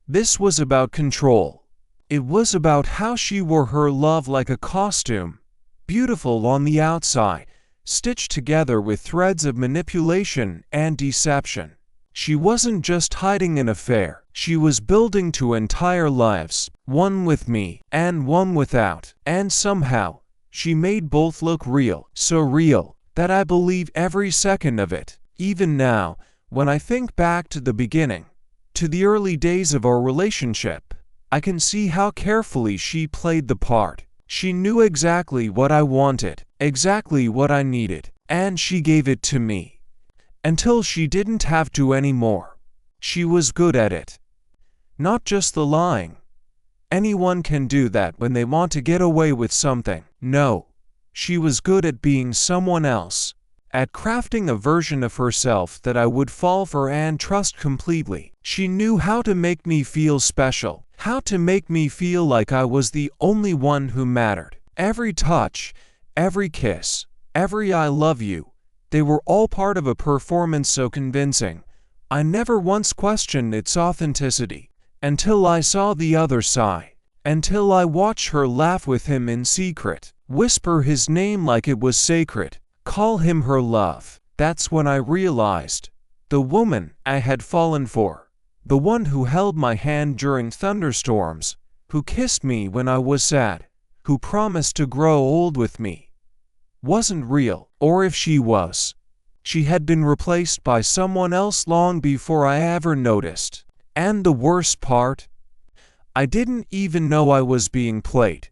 This was about control. It was about how she wore her love like a costume, beautiful on the outside, stitched together with threads of manipulation and deception. She wasn't just hiding an affair, she was building two entire lives, one with me and one without, and somehow, she made both look real, so real that I believe every second of it. Even now, when I think back to the beginning, to the early days of our relationship, I can see how carefully she played the part. She knew exactly what I wanted, exactly what I needed, and she gave it to me. Until she didn't have to anymore. She was good at it. Not just the lying. Anyone can do that when they want to get away with something. No. She was good at being someone else. At crafting a version of herself that I would fall for and trust completely. She knew how to make me feel special, how to make me feel like I was the only one who mattered. Every touch, every kiss, every I love you, they were all part of a performance so convincing. I never once questioned its authenticity, until I saw the other side, until I watched her laugh with him in secret, whisper his name like it was sacred, call him her love. That's when I realized, the woman I had fallen for, the one who held my hand during thunderstorms, who kissed me when I was sad, who promised to grow old with me, wasn't real. Or if she was, she had been replaced by someone else long before I ever noticed. And the worst part? I didn't even know I was being played,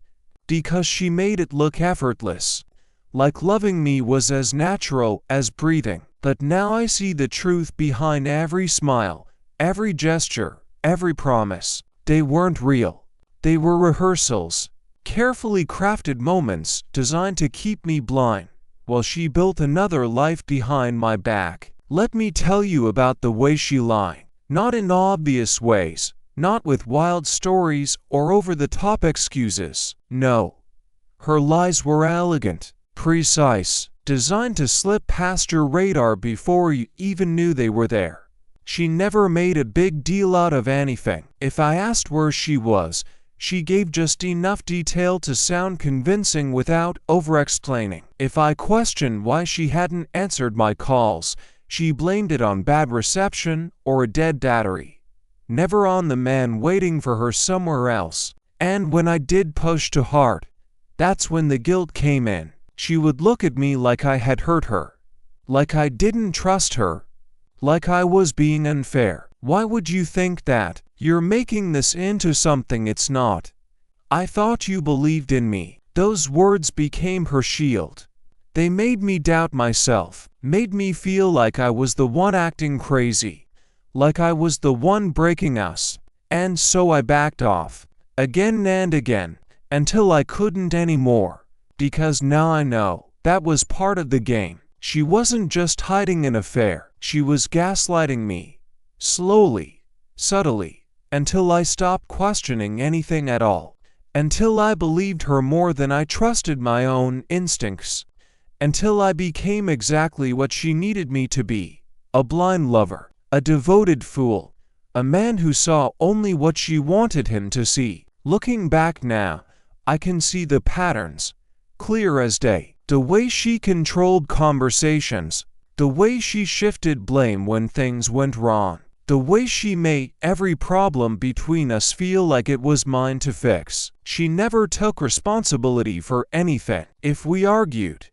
because she made it look effortless, like loving me was as natural as breathing. But now I see the truth behind every smile, every gesture, every promise. They weren't real. They were rehearsals, carefully crafted moments designed to keep me blind, while she built another life behind my back. Let me tell you about the way she lied. Not in obvious ways, not with wild stories or over-the-top excuses. No. Her lies were elegant, precise, designed to slip past your radar before you even knew they were there. She never made a big deal out of anything. If I asked where she was, she gave just enough detail to sound convincing without over-explaining. If I questioned why she hadn't answered my calls, she blamed it on bad reception or a dead battery, never on the man waiting for her somewhere else. And when I did push too hard, that's when the guilt came in. She would look at me like I had hurt her, like I didn't trust her, like I was being unfair. Why would you think that? You're making this into something it's not. I thought you believed in me. Those words became her shield. They made me doubt myself, made me feel like I was the one acting crazy, like I was the one breaking us. And so I backed off, again and again, until I couldn't anymore, because now I know that was part of the game. She wasn't just hiding an affair, she was gaslighting me, slowly, subtly, until I stopped questioning anything at all, until I believed her more than I trusted my own instincts, until I became exactly what she needed me to be, a blind lover, a devoted fool, a man who saw only what she wanted him to see. Looking back now, I can see the patterns, clear as day. The way she controlled conversations, the way she shifted blame when things went wrong, the way she made every problem between us feel like it was mine to fix. She never took responsibility for anything. If we argued,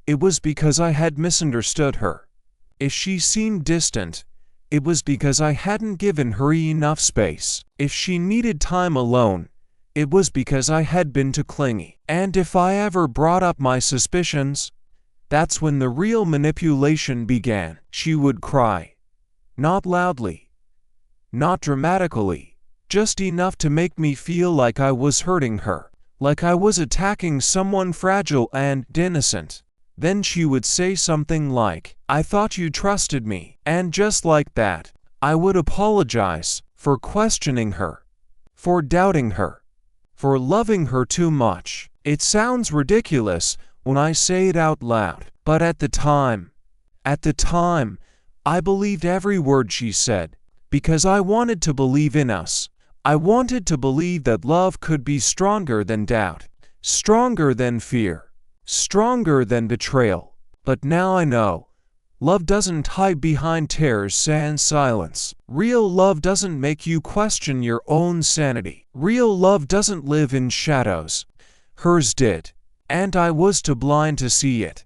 it was because I had misunderstood her. If she seemed distant, it was because I hadn't given her enough space. If she needed time alone, it was because I had been too clingy. And if I ever brought up my suspicions, that's when the real manipulation began. She would cry. Not loudly. Not dramatically. Just enough to make me feel like I was hurting her. Like I was attacking someone fragile and innocent. Then she would say something like, "I thought you trusted me." And just like that, I would apologize for questioning her, for doubting her, for loving her too much. It sounds ridiculous when I say it out loud, but at the time, I believed every word she said, because I wanted to believe in us. I wanted to believe that love could be stronger than doubt, stronger than fear, stronger than betrayal. But now I know. Love doesn't hide behind tears and silence. Real love doesn't make you question your own sanity. Real love doesn't live in shadows. Hers did. And I was too blind to see it.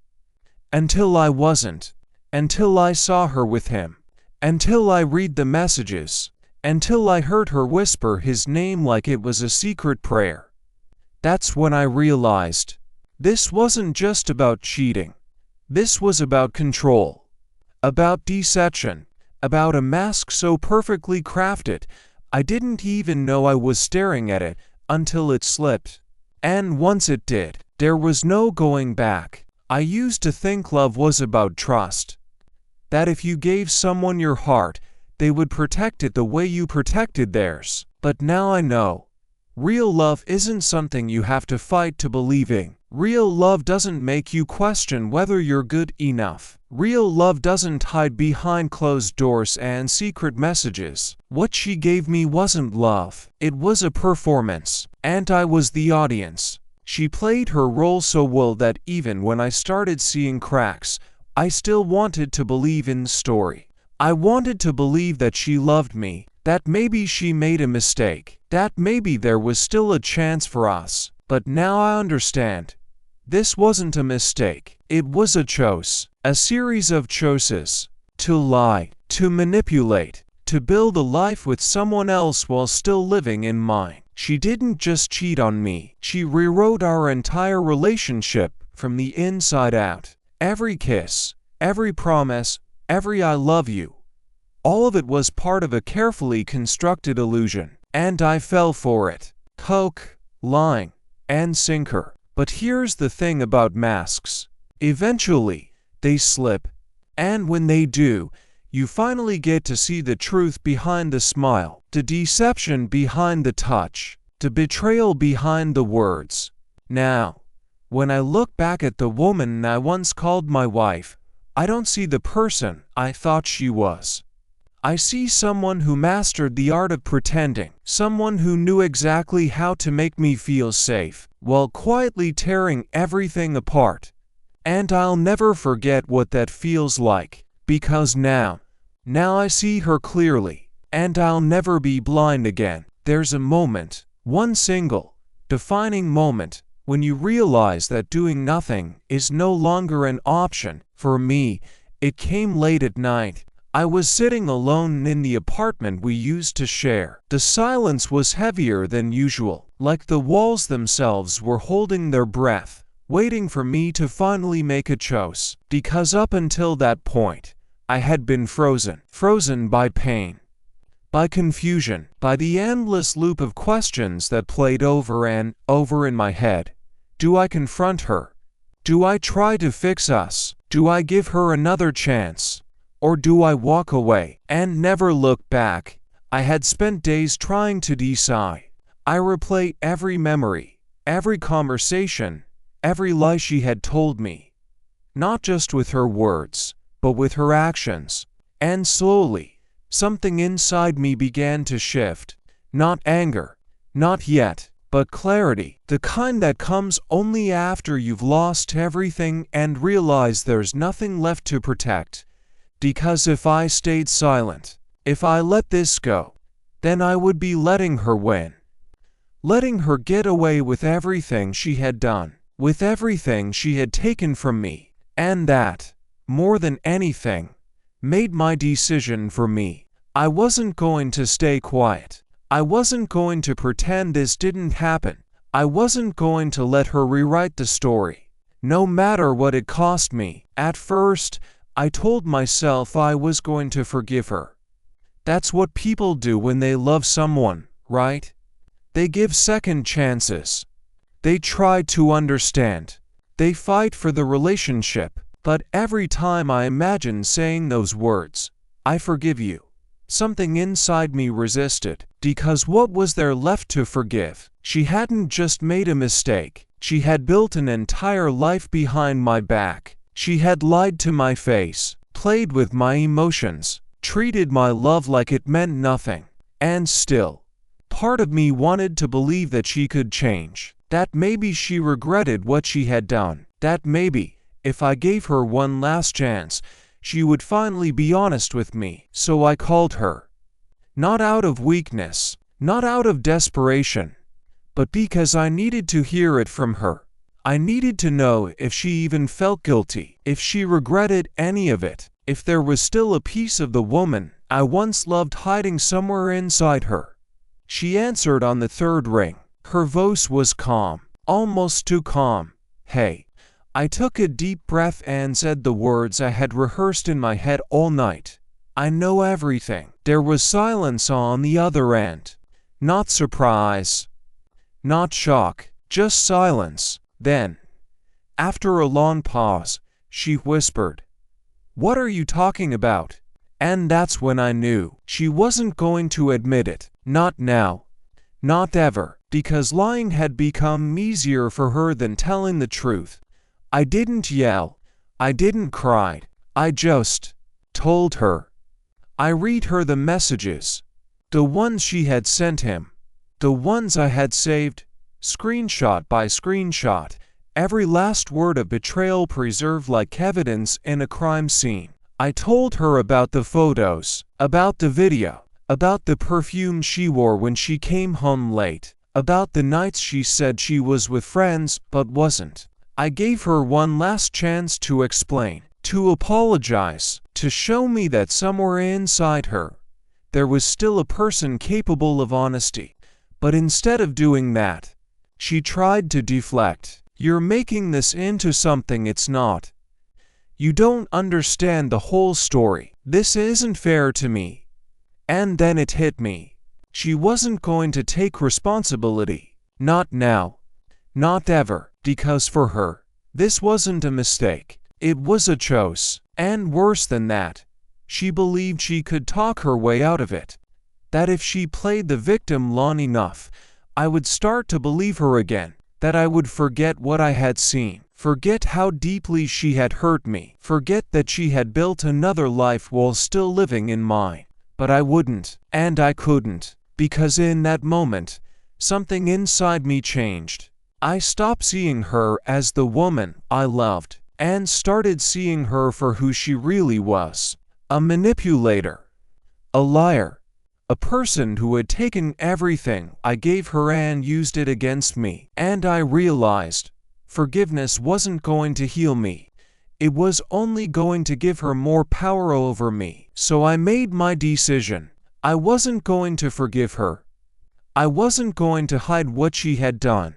Until I wasn't. Until I saw her with him. Until I read the messages. Until I heard her whisper his name like it was a secret prayer. That's when I realized. This wasn't just about cheating. This was about control. About deception, about a mask so perfectly crafted, I didn't even know I was staring at it until it slipped. And once it did, there was no going back. I used to think love was about trust. That if you gave someone your heart, they would protect it the way you protected theirs. But now I know. Real love isn't something you have to fight to believe in. Real love doesn't make you question whether you're good enough. Real love doesn't hide behind closed doors and secret messages. What she gave me wasn't love. It was a performance, and I was the audience. She played her role so well that even when I started seeing cracks, I still wanted to believe in the story. I wanted to believe that she loved me, that maybe she made a mistake, that maybe there was still a chance for us. But now I understand. This wasn't a mistake. It was a choice. A series of choices. To lie, to manipulate, to build a life with someone else while still living in mine. She didn't just cheat on me. She rewrote our entire relationship from the inside out. Every kiss, every promise, every I love you. All of it was part of a carefully constructed illusion. And I fell for it. Hook, line, and sinker. But here's the thing about masks. Eventually, they slip. And when they do, you finally get to see the truth behind the smile, the deception behind the touch, the betrayal behind the words. Now, when I look back at the woman I once called my wife, I don't see the person I thought she was. I see someone who mastered the art of pretending, someone who knew exactly how to make me feel safe, while quietly tearing everything apart. And I'll never forget what that feels like, because now I see her clearly, and I'll never be blind again. There's a moment, one single, defining moment, when you realize that doing nothing is no longer an option. For me, it came late at night. I was sitting alone in the apartment we used to share. The silence was heavier than usual, like the walls themselves were holding their breath, waiting for me to finally make a choice. Because up until that point, I had been frozen by pain, by confusion, by the endless loop of questions that played over and over in my head. Do I confront her? Do I try to fix us? Do I give her another chance? Or do I walk away and never look back? I had spent days trying to decide. I replay every memory, every conversation, every lie she had told me. Not just with her words, but with her actions. And slowly, something inside me began to shift. Not anger, not yet, but clarity. The kind that comes only after you've lost everything and realize there's nothing left to protect. Because if I stayed silent, if I let this go, then I would be letting her win. Letting her get away with everything she had done, with everything she had taken from me. And that, more than anything, made my decision for me. I wasn't going to stay quiet. I wasn't going to pretend this didn't happen. I wasn't going to let her rewrite the story, no matter what it cost me. At first, I told myself I was going to forgive her. That's what people do when they love someone, right? They give second chances. They try to understand. They fight for the relationship. But every time I imagined saying those words, I forgive you, something inside me resisted. Because what was there left to forgive? She hadn't just made a mistake. She had built an entire life behind my back. She had lied to my face, played with my emotions, treated my love like it meant nothing. And still, part of me wanted to believe that she could change, that maybe she regretted what she had done, that maybe, if I gave her one last chance, she would finally be honest with me. So I called her. Not out of weakness, not out of desperation, but because I needed to hear it from her. I needed to know if she even felt guilty, if she regretted any of it, if there was still a piece of the woman I once loved hiding somewhere inside her. She answered on the third ring. Her voice was calm, almost too calm. "Hey." I took a deep breath and said the words I had rehearsed in my head all night. "I know everything." There was silence on the other end. Not surprise, not shock, just silence. Then, after a long pause, she whispered, "What are you talking about?" And that's when I knew she wasn't going to admit it. Not now. Not ever. Because lying had become easier for her than telling the truth. I didn't yell. I didn't cry. I just told her. I read her the messages. The ones she had sent him. The ones I had saved, screenshot by screenshot. Every last word of betrayal preserved like evidence in a crime scene. I told her about the photos, about the video, about the perfume she wore when she came home late, about the nights she said she was with friends but wasn't. I gave her one last chance to explain, to apologize, to show me that somewhere inside her, there was still a person capable of honesty. But instead of doing that, she tried to deflect. "You're making this into something it's not. You don't understand the whole story. This isn't fair to me." And then it hit me. She wasn't going to take responsibility. Not now. Not ever. Because for her, this wasn't a mistake. It was a choice. And worse than that, she believed she could talk her way out of it. That if she played the victim long enough, I would start to believe her again. That I would forget what I had seen. Forget how deeply she had hurt me. Forget that she had built another life while still living in mine. But I wouldn't, and I couldn't, because in that moment, something inside me changed. I stopped seeing her as the woman I loved, and started seeing her for who she really was. A manipulator. A liar. A person who had taken everything I gave her and used it against me. And I realized forgiveness wasn't going to heal me. It was only going to give her more power over me. So I made my decision. I wasn't going to forgive her. I wasn't going to hide what she had done.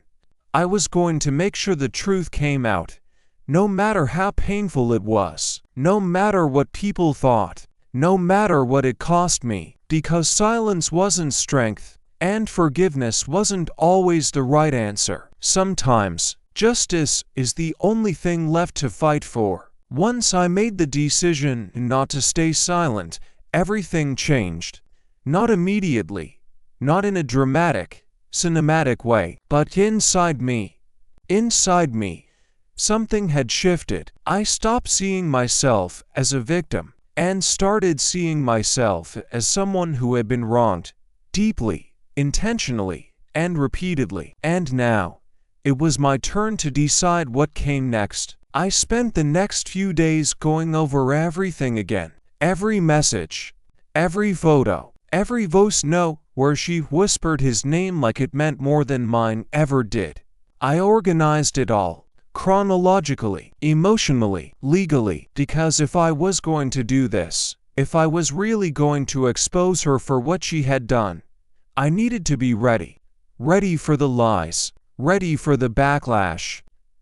I was going to make sure the truth came out, no matter how painful it was, no matter what people thought, no matter what it cost me, because silence wasn't strength, and forgiveness wasn't always the right answer. Sometimes, justice is the only thing left to fight for. Once I made the decision not to stay silent, everything changed. Not immediately, not in a dramatic, cinematic way, but inside me. Inside me, something had shifted. I stopped seeing myself as a victim and started seeing myself as someone who had been wronged, deeply, intentionally, and repeatedly. And now, it was my turn to decide what came next. I spent the next few days going over everything again. Every message, every photo, every voice note where she whispered his name like it meant more than mine ever did. I organized it all, chronologically, emotionally, legally, because if I was going to do this, if I was really going to expose her for what she had done, I needed to be ready. Ready for the lies, ready for the backlash,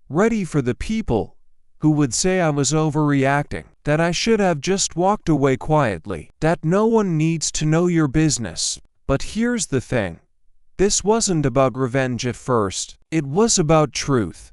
ready for the people who would say I was overreacting, that I should have just walked away quietly, that no one needs to know your business. But here's the thing. This wasn't about revenge at first. It was about truth.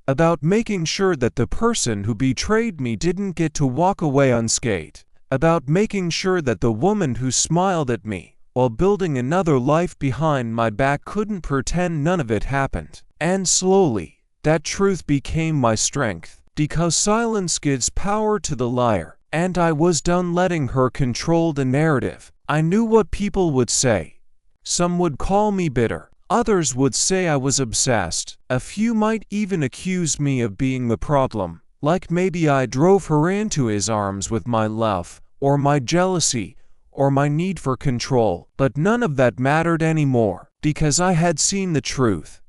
About making sure that the person who betrayed me didn't get to walk away unscathed. About making sure that the woman who smiled at me while building another life behind my back couldn't pretend none of it happened. And slowly, that truth became my strength. Because silence gives power to the liar, and I was done letting her control the narrative. I knew what people would say. Some would call me bitter. Others would say I was obsessed. A few might even accuse me of being the problem, like maybe I drove her into his arms with my love, or my jealousy, or my need for control. But none of that mattered anymore, because I had seen the truth.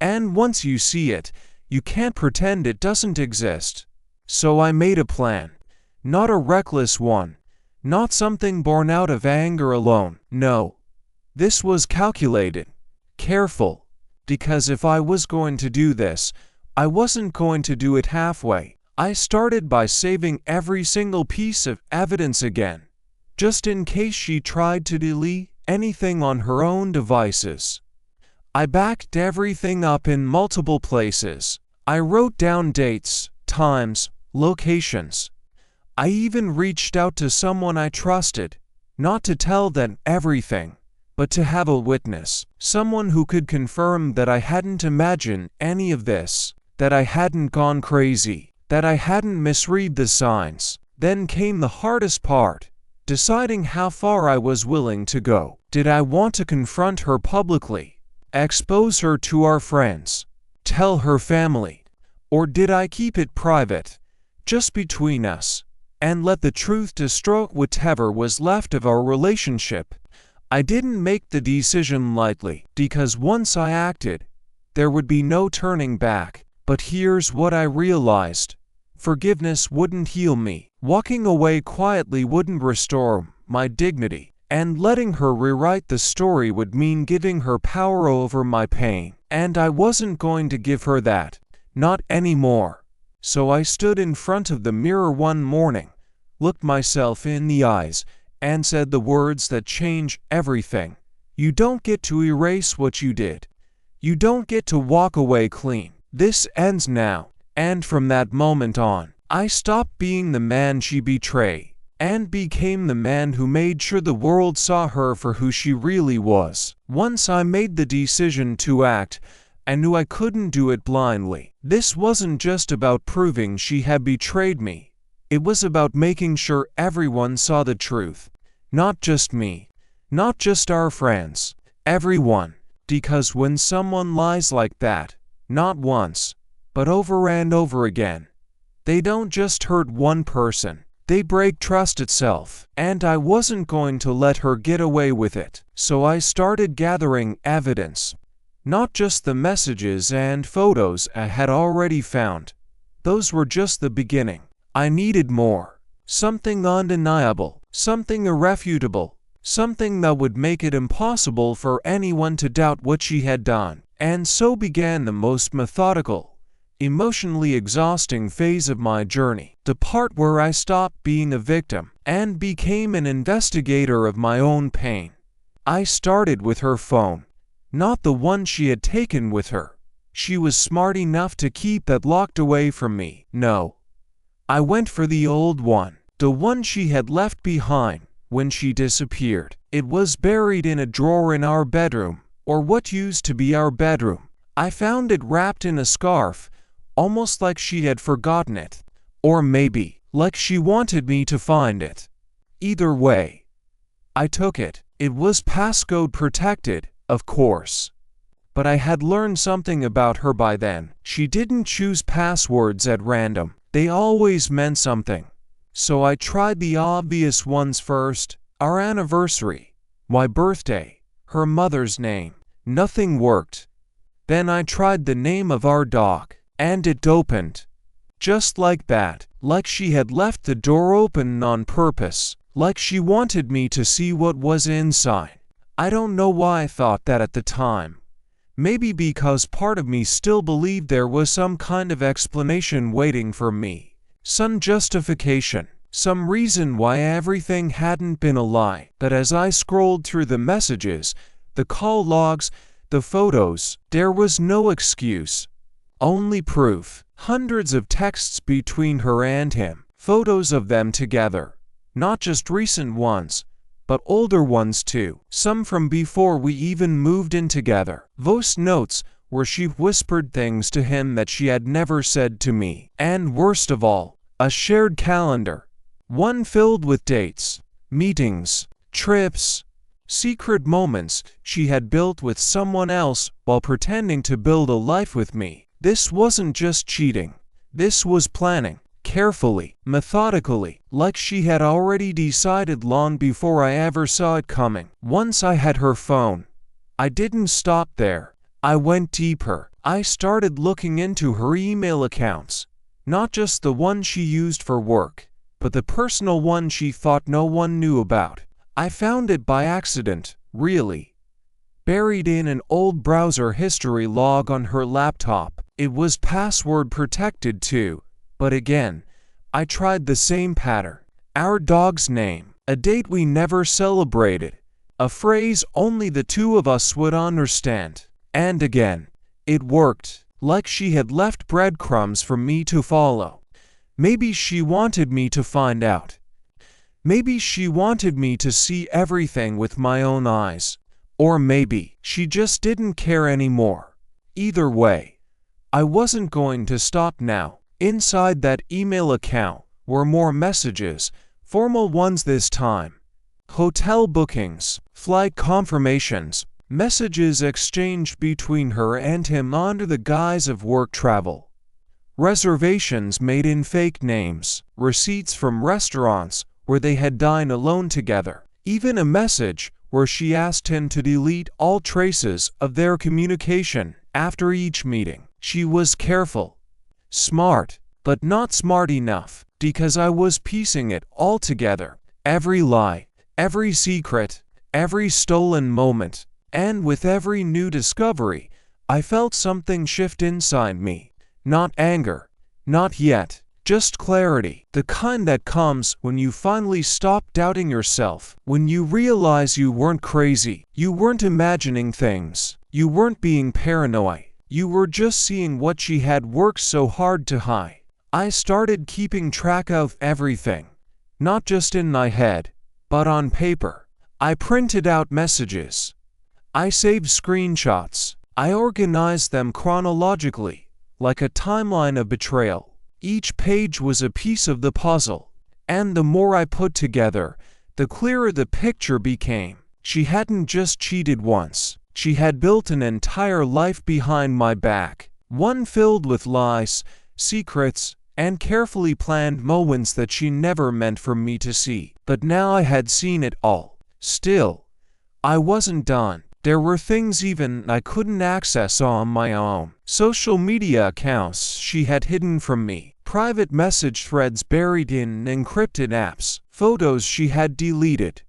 And once you see it, you can't pretend it doesn't exist. So I made a plan. Not a reckless one. Not something born out of anger alone. No. This was calculated. Careful. Because if I was going to do this, I wasn't going to do it halfway. I started by saving every single piece of evidence again, just in case she tried to delete anything on her own devices. I backed everything up in multiple places. I wrote down dates, times, locations. I even reached out to someone I trusted, not to tell them everything, but to have a witness, someone who could confirm that I hadn't imagined any of this, that I hadn't gone crazy, that I hadn't misread the signs. Then came the hardest part, deciding how far I was willing to go. Did I want to confront her publicly, expose her to our friends, tell her family, or did I keep it private, just between us, and let the truth destroy whatever was left of our relationship? I didn't make the decision lightly, because once I acted, there would be no turning back. But here's what I realized. Forgiveness wouldn't heal me. Walking away quietly wouldn't restore my dignity. And letting her rewrite the story would mean giving her power over my pain. And I wasn't going to give her that. Not anymore. So I stood in front of the mirror one morning, looked myself in the eyes, and said the words that change everything. You don't get to erase what you did. You don't get to walk away clean. This ends now. And from that moment on, I stopped being the man she betrayed, and became the man who made sure the world saw her for who she really was. Once I made the decision to act, I knew I couldn't do it blindly. This wasn't just about proving she had betrayed me. It was about making sure everyone saw the truth. Not just me. Not just our friends. Everyone. Because when someone lies like that, not once, but over and over again, they don't just hurt one person. They break trust itself. And I wasn't going to let her get away with it. So I started gathering evidence. Not just the messages and photos I had already found. Those were just the beginning. I needed more. Something undeniable. Something irrefutable. Something that would make it impossible for anyone to doubt what she had done. And so began the most methodical, emotionally exhausting phase of my journey. The part where I stopped being a victim and became an investigator of my own pain. I started with her phone. Not the one she had taken with her. She was smart enough to keep that locked away from me. No. I went for the old one. The one she had left behind when she disappeared. It was buried in a drawer in our bedroom, or what used to be our bedroom. I found it wrapped in a scarf, almost like she had forgotten it. Or maybe, like she wanted me to find it. Either way, I took it. It was passcode protected, of course. But I had learned something about her by then. She didn't choose passwords at random. They always meant something. So I tried the obvious ones first. Our anniversary, my birthday, her mother's name. Nothing worked. Then I tried the name of our dog, and it opened. Just like that. Like she had left the door open on purpose. Like she wanted me to see what was inside. I don't know why I thought that at the time. Maybe because part of me still believed there was some kind of explanation waiting for me. Some justification. Some reason why everything hadn't been a lie. But as I scrolled through the messages, the call logs, the photos, there was no excuse. Only proof. Hundreds of texts between her and him. Photos of them together. Not just recent ones, but older ones too. Some from before we even moved in together. Voice notes where she whispered things to him that she had never said to me. And worst of all, a shared calendar. One filled with dates, meetings, trips, secret moments she had built with someone else while pretending to build a life with me. This wasn't just cheating. This was planning, carefully, methodically, like she had already decided long before I ever saw it coming. Once I had her phone, I didn't stop there. I went deeper. I started looking into her email accounts, not just the one she used for work, but the personal one she thought no one knew about. I found it by accident, really, buried in an old browser history log on her laptop. It was password protected too, but again, I tried the same pattern. Our dog's name, a date we never celebrated, a phrase only the two of us would understand. And again, it worked, like she had left breadcrumbs for me to follow. Maybe she wanted me to find out. Maybe she wanted me to see everything with my own eyes. Or maybe she just didn't care anymore. Either way, I wasn't going to stop now. Inside that email account were more messages, formal ones this time. Hotel bookings, flight confirmations, messages exchanged between her and him under the guise of work travel. Reservations made in fake names, receipts from restaurants where they had dined alone together. Even a message where she asked him to delete all traces of their communication after each meeting. She was careful, smart, but not smart enough, because I was piecing it all together. Every lie, every secret, every stolen moment, and with every new discovery, I felt something shift inside me. Not anger, not yet, just clarity. The kind that comes when you finally stop doubting yourself, when you realize you weren't crazy, you weren't imagining things, you weren't being paranoid, you were just seeing what she had worked so hard to hide. I started keeping track of everything, not just in my head, but on paper. I printed out messages. I saved screenshots. I organized them chronologically, like a timeline of betrayal. Each page was a piece of the puzzle, and the more I put together, the clearer the picture became. She hadn't just cheated once. She had built an entire life behind my back, one filled with lies, secrets, and carefully planned moments that she never meant for me to see. But now I had seen it all. Still, I wasn't done. There were things even I couldn't access on my own. Social media accounts she had hidden from me, private message threads buried in encrypted apps, photos she had deleted.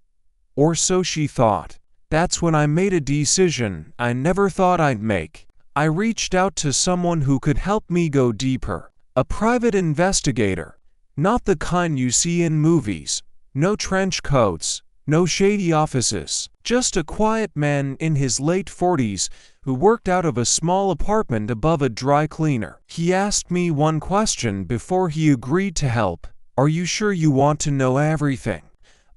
Or so she thought. That's when I made a decision I never thought I'd make. I reached out to someone who could help me go deeper. A private investigator, not the kind you see in movies. No trench coats, no shady offices, just a quiet man in his late 40s who worked out of a small apartment above a dry cleaner. He asked me one question before he agreed to help. Are you sure you want to know everything?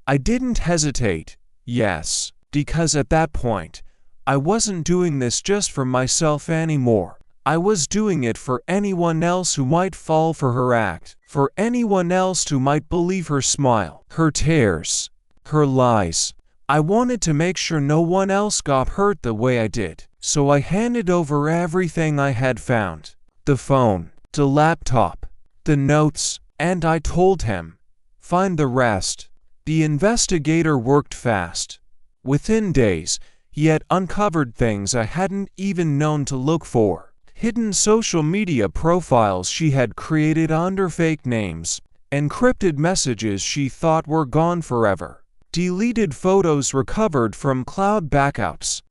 I didn't hesitate. Yes, because at that point, I wasn't doing this just for myself anymore. I was doing it for anyone else who might fall for her act, for anyone else who might believe her smile, her tears, her lies. I wanted to make sure no one else got hurt the way I did, so I handed over everything I had found. The phone, the laptop, the notes, and I told him, find the rest. The investigator worked fast. Within days, he had uncovered things I hadn't even known to look for. Hidden social media profiles she had created under fake names, encrypted messages she thought were gone forever, deleted photos recovered from cloud backups,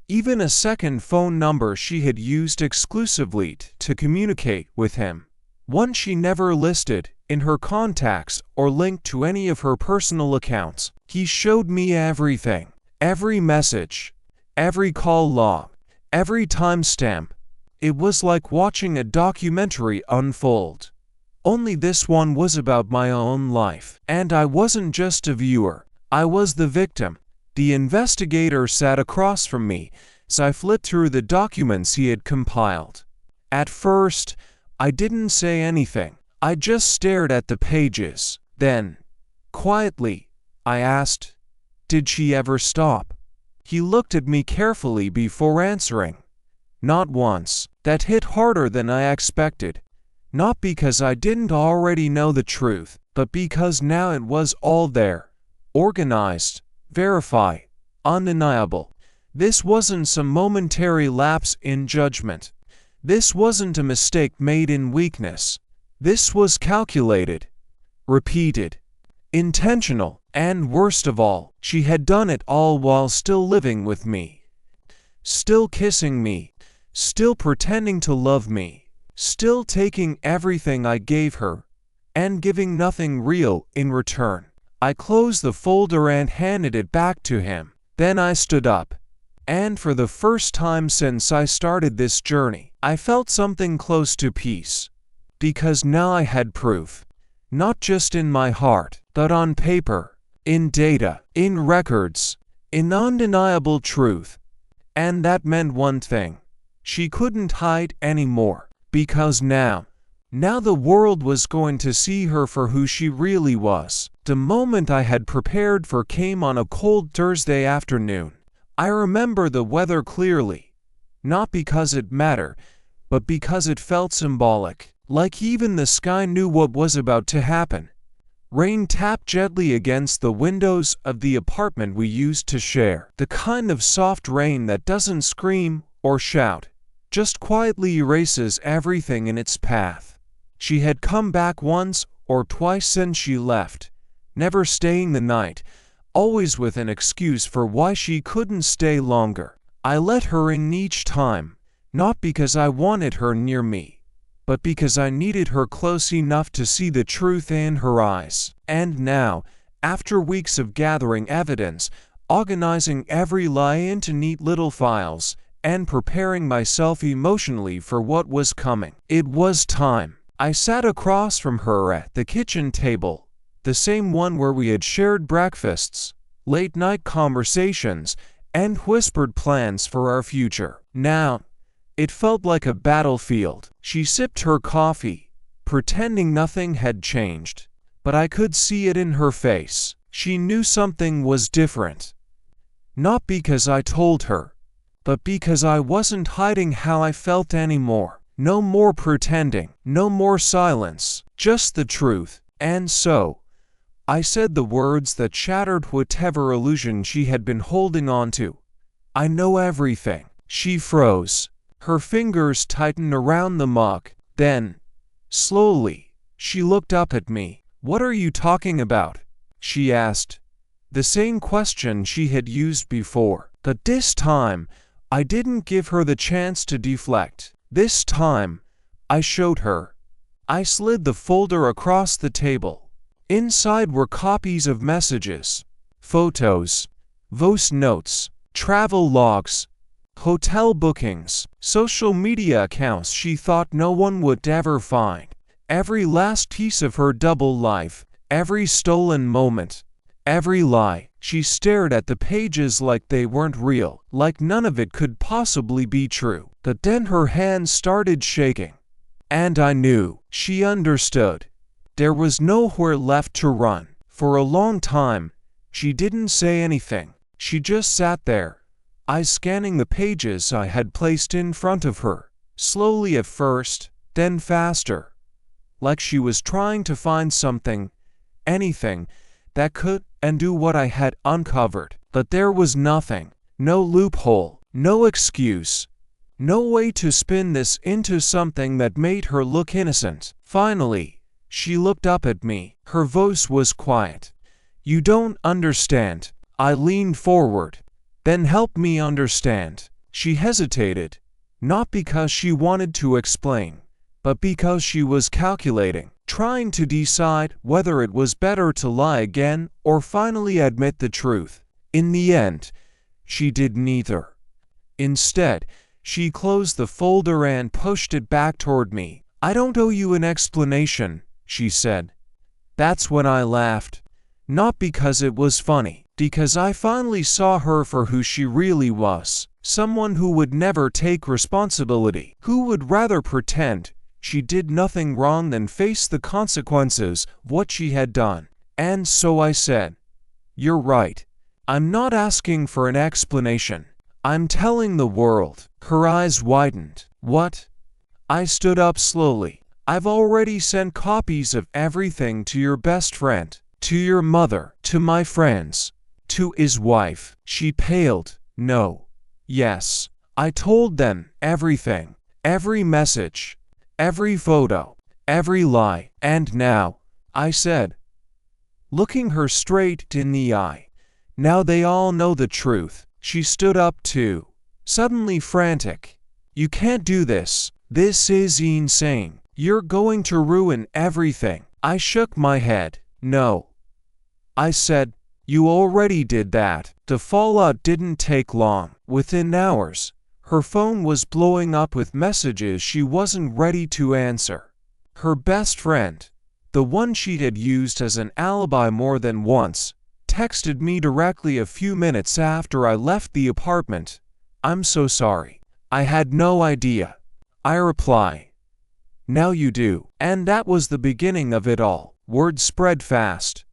even a second phone number she had used exclusively to communicate with him, one she never listed in her contacts or linked to any of her personal accounts. He showed me everything, every message, every call log, every timestamp. It was like watching a documentary unfold. Only this one was about my own life. And I wasn't just a viewer, I was the victim. The investigator sat across from me as I flipped through the documents he had compiled. At first, I didn't say anything. I just stared at the pages. Then, quietly, I asked, did she ever stop? He looked at me carefully before answering. Not once. That hit harder than I expected. Not because I didn't already know the truth, but because now it was all there. Organized, verified, undeniable. This wasn't some momentary lapse in judgment. This wasn't a mistake made in weakness. This was calculated, repeated, intentional, and worst of all, she had done it all while still living with me. Still kissing me, still pretending to love me, still taking everything I gave her, and giving nothing real in return. I closed the folder and handed it back to him. Then I stood up. And for the first time since I started this journey, I felt something close to peace. Because now I had proof. Not just in my heart, but on paper, in data, in records, in undeniable truth. And that meant one thing. She couldn't hide anymore. Because now the world was going to see her for who she really was. The moment I had prepared for came on a cold Thursday afternoon. I remember the weather clearly, not because it mattered, but because it felt symbolic, like even the sky knew what was about to happen. Rain tapped gently against the windows of the apartment we used to share, the kind of soft rain that doesn't scream or shout, just quietly erases everything in its path. She had come back once or twice since she left, never staying the night, always with an excuse for why she couldn't stay longer. I let her in each time, not because I wanted her near me, but because I needed her close enough to see the truth in her eyes. And now, after weeks of gathering evidence, organizing every lie into neat little files, and preparing myself emotionally for what was coming, it was time. I sat across from her at the kitchen table, the same one where we had shared breakfasts, late-night conversations, and whispered plans for our future. Now, it felt like a battlefield. She sipped her coffee, pretending nothing had changed, but I could see it in her face. She knew something was different. Not because I told her, but because I wasn't hiding how I felt anymore. No more pretending, no more silence, just the truth. And so, I said the words that shattered whatever illusion she had been holding on to. I know everything. She froze. Her fingers tightened around the mug. Then, slowly, she looked up at me. "What are you talking about?" she asked. The same question she had used before. But this time, I didn't give her the chance to deflect. This time, I showed her. I slid the folder across the table. Inside were copies of messages, photos, voice notes, travel logs, hotel bookings, social media accounts she thought no one would ever find. Every last piece of her double life, every stolen moment, every lie. She stared at the pages like they weren't real, like none of it could possibly be true. But then her hands started shaking. And I knew. She understood. There was nowhere left to run. For a long time, she didn't say anything. She just sat there, eyes scanning the pages I had placed in front of her, slowly at first, then faster, like she was trying to find something, anything, that could undo what I had uncovered. But there was nothing, no loophole, no excuse, no way to spin this into something that made her look innocent. Finally, she looked up at me. Her voice was quiet. "You don't understand." I leaned forward. "Then help me understand." She hesitated, not because she wanted to explain, but because she was calculating, trying to decide whether it was better to lie again or finally admit the truth. In the end, she did neither. Instead, she closed the folder and pushed it back toward me. "I don't owe you an explanation," she said. That's when I laughed. Not because it was funny, because I finally saw her for who she really was. Someone who would never take responsibility, who would rather pretend she did nothing wrong than face the consequences of what she had done. And so I said, "You're right. I'm not asking for an explanation. I'm telling the world." Her eyes widened. "What?" I stood up slowly. "I've already sent copies of everything to your best friend, to your mother, to my friends, to his wife." She paled. "No. Yes. I told them everything, every message, every photo, every lie. And now," I said, looking her straight in the eye, "now they all know the truth." She stood up too, suddenly frantic. "You can't do this. This is insane. You're going to ruin everything." I shook my head. "No," I said, "you already did that." The fallout didn't take long. Within hours, her phone was blowing up with messages she wasn't ready to answer. Her best friend, the one she had used as an alibi more than once, texted me directly a few minutes after I left the apartment. "I'm so sorry. I had no idea." I reply, "Now you do." And that was the beginning of it all. Word spread fast.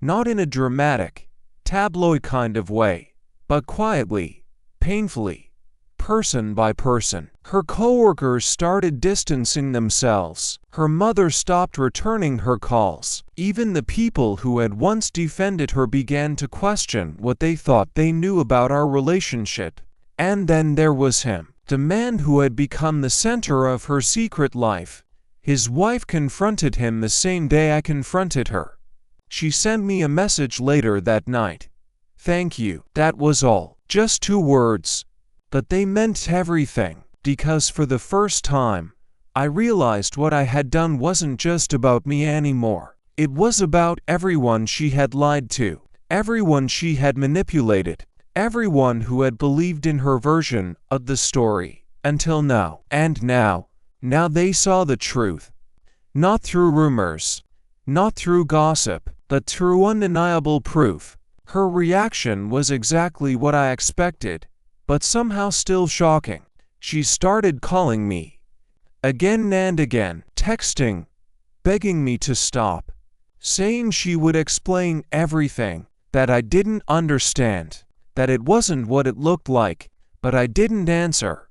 Not in a dramatic, tabloid kind of way, but quietly, painfully, person by person. Her coworkers started distancing themselves. Her mother stopped returning her calls. Even the people who had once defended her began to question what they thought they knew about our relationship. And then there was him, the man who had become the center of her secret life. His wife confronted him the same day I confronted her. She sent me a message later that night. "Thank you." That was all. Just 2 words. But they meant everything, because for the first time, I realized what I had done wasn't just about me anymore. It was about everyone she had lied to, everyone she had manipulated, everyone who had believed in her version of the story, until now. And now they saw the truth. Not through rumors, not through gossip, but through undeniable proof. Her reaction was exactly what I expected, but somehow still shocking. She started calling me again and again, texting, begging me to stop, saying she would explain everything, that I didn't understand, that it wasn't what it looked like, but I didn't answer.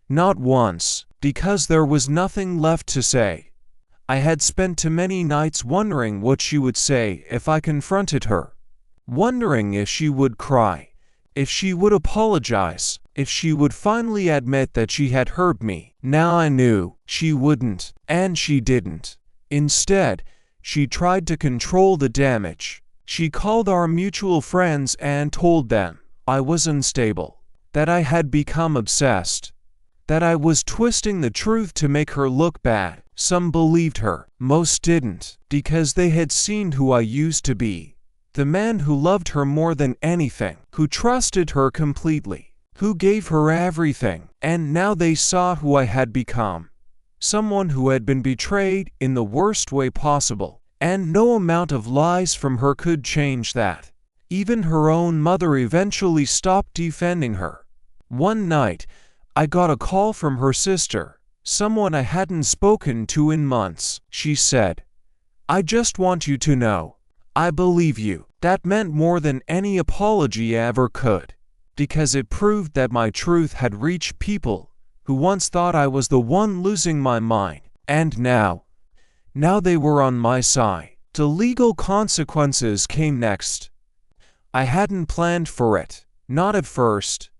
Not once, because there was nothing left to say. I had spent too many nights wondering what she would say if I confronted her, wondering if she would cry, if she would apologize, if she would finally admit that she had hurt me. Now I knew she wouldn't, and she didn't. Instead, she tried to control the damage. She called our mutual friends and told them I was unstable, that I had become obsessed, that I was twisting the truth to make her look bad. Some believed her, most didn't, because they had seen who I used to be. The man who loved her more than anything, who trusted her completely, who gave her everything, and now they saw who I had become. Someone who had been betrayed in the worst way possible, and no amount of lies from her could change that. Even her own mother eventually stopped defending her. One night, I got a call from her sister, someone I hadn't spoken to in months. She said, "I just want you to know, I believe you." That meant more than any apology ever could, because it proved that my truth had reached people who once thought I was the one losing my mind, and now they were on my side. The legal consequences came next. I hadn't planned for it, not at first.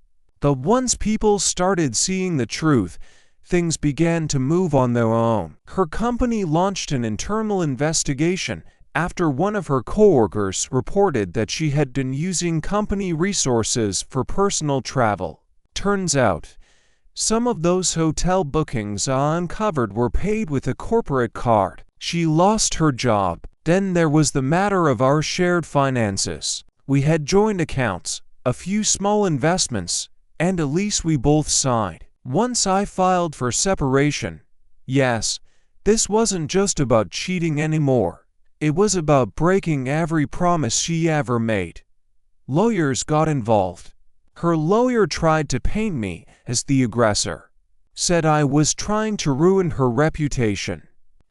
But once people started seeing the truth, things began to move on their own. Her company launched an internal investigation after one of her coworkers reported that she had been using company resources for personal travel. Turns out, some of those hotel bookings I uncovered were paid with a corporate card. She lost her job. Then there was the matter of our shared finances. We had joint accounts, a few small investments, and a lease we both signed. Once I filed for separation, yes, this wasn't just about cheating anymore. It was about breaking every promise she ever made. Lawyers got involved. Her lawyer tried to paint me as the aggressor, said I was trying to ruin her reputation,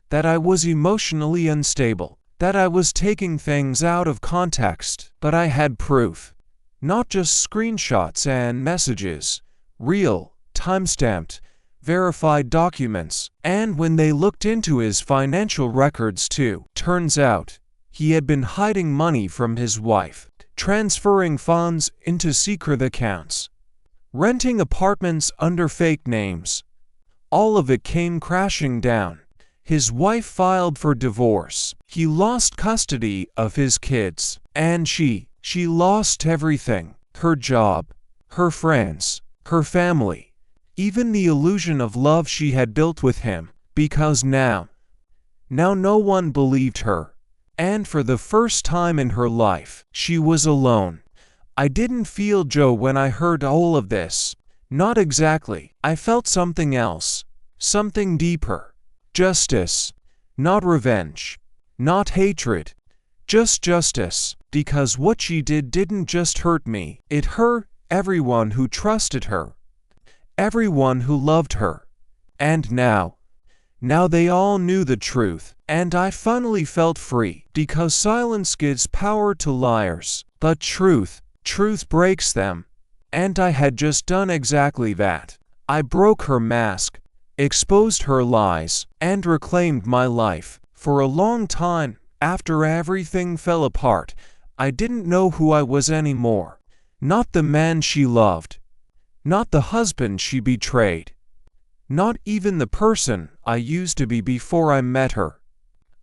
that I was emotionally unstable, that I was taking things out of context, but I had proof. Not just screenshots and messages, real, timestamped, verified documents. And when they looked into his financial records too, turns out he had been hiding money from his wife, transferring funds into secret accounts, renting apartments under fake names. All of it came crashing down. His wife filed for divorce. He lost custody of his kids. And she lost everything. Her job, her friends, her family, even the illusion of love she had built with him. Because now no one believed her. And for the first time in her life, she was alone. I didn't feel Joe when I heard all of this. Not exactly. I felt something else. Something deeper. Justice. Not revenge. Not hatred. Just justice. Because what she did didn't just hurt me. It hurt everyone who trusted her. Everyone who loved her. And now they all knew the truth. And I finally felt free. Because silence gives power to liars. But truth breaks them. And I had just done exactly that. I broke her mask, exposed her lies, and reclaimed my life. For a long time, after everything fell apart, I didn't know who I was anymore. Not the man she loved. Not the husband she betrayed. Not even the person I used to be before I met her.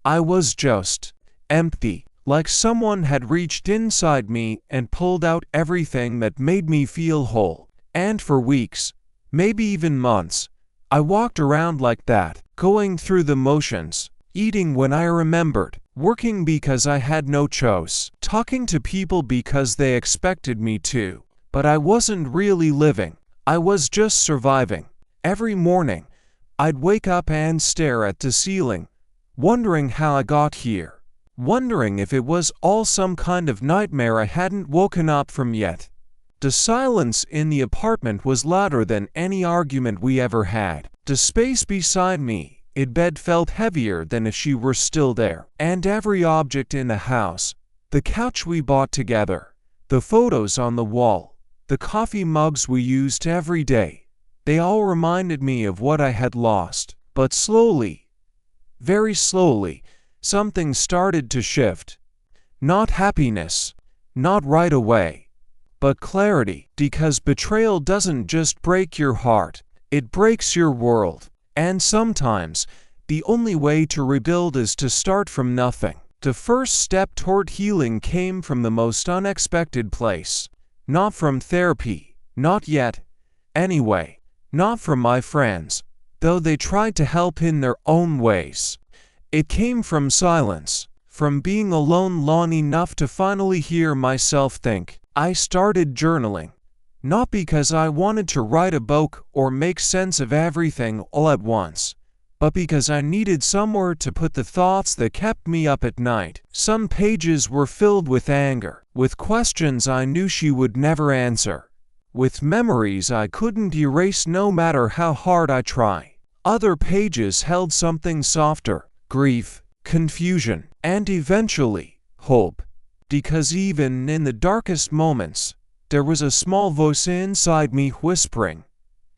I was just empty, like someone had reached inside me and pulled out everything that made me feel whole. And for weeks, maybe even months, I walked around like that, going through the motions, eating when I remembered, working because I had no choice, talking to people because they expected me to. But I wasn't really living. I was just surviving. Every morning, I'd wake up and stare at the ceiling, wondering how I got here, wondering if it was all some kind of nightmare I hadn't woken up from yet. The silence in the apartment was louder than any argument we ever had. The space beside me in bed felt heavier than if she were still there. And every object in the house, the couch we bought together, the photos on the wall, the coffee mugs we used every day, they all reminded me of what I had lost. But slowly, very slowly, something started to shift. Not happiness, not right away, but clarity. Because betrayal doesn't just break your heart, it breaks your world. And sometimes, the only way to rebuild is to start from nothing. The first step toward healing came from the most unexpected place. Not from therapy, not yet, anyway. Not from my friends, though they tried to help in their own ways. It came from silence, from being alone long enough to finally hear myself think. I started journaling, not because I wanted to write a book or make sense of everything all at once, but because I needed somewhere to put the thoughts that kept me up at night. Some pages were filled with anger, with questions I knew she would never answer, with memories I couldn't erase no matter how hard I try. Other pages held something softer, grief, confusion, and eventually, hope. Because even in the darkest moments, there was a small voice inside me whispering,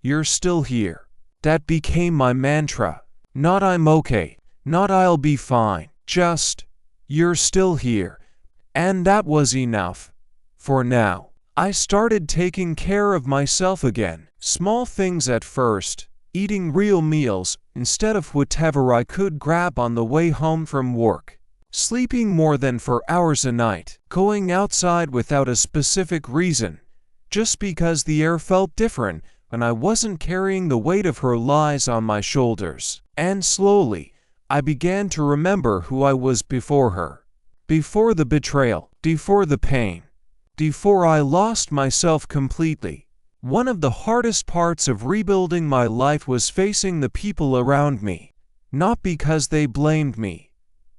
"You're still here." That became my mantra. Not "I'm okay," not "I'll be fine," just, "You're still here." And that was enough. For now. I started taking care of myself again. Small things at first, eating real meals instead of whatever I could grab on the way home from work, sleeping more than 4 hours a night, going outside without a specific reason, just because the air felt different when I wasn't carrying the weight of her lies on my shoulders. And slowly, I began to remember who I was before her, before the betrayal, before the pain, before I lost myself completely. One of the hardest parts of rebuilding my life was facing the people around me. Not because they blamed me.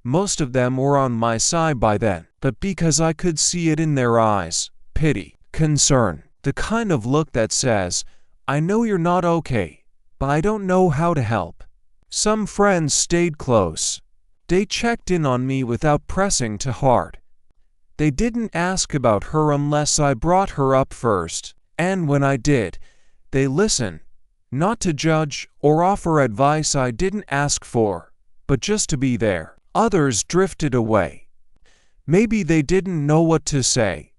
Most of them were on my side by then, but because I could see it in their eyes. Pity, concern, the kind of look that says, "I know you're not okay, but I don't know how to help." Some friends stayed close. They checked in on me without pressing too hard. They didn't ask about her unless I brought her up first, and when I did, they listened, not to judge or offer advice I didn't ask for, but just to be there. Others drifted away. Maybe they didn't know what to say.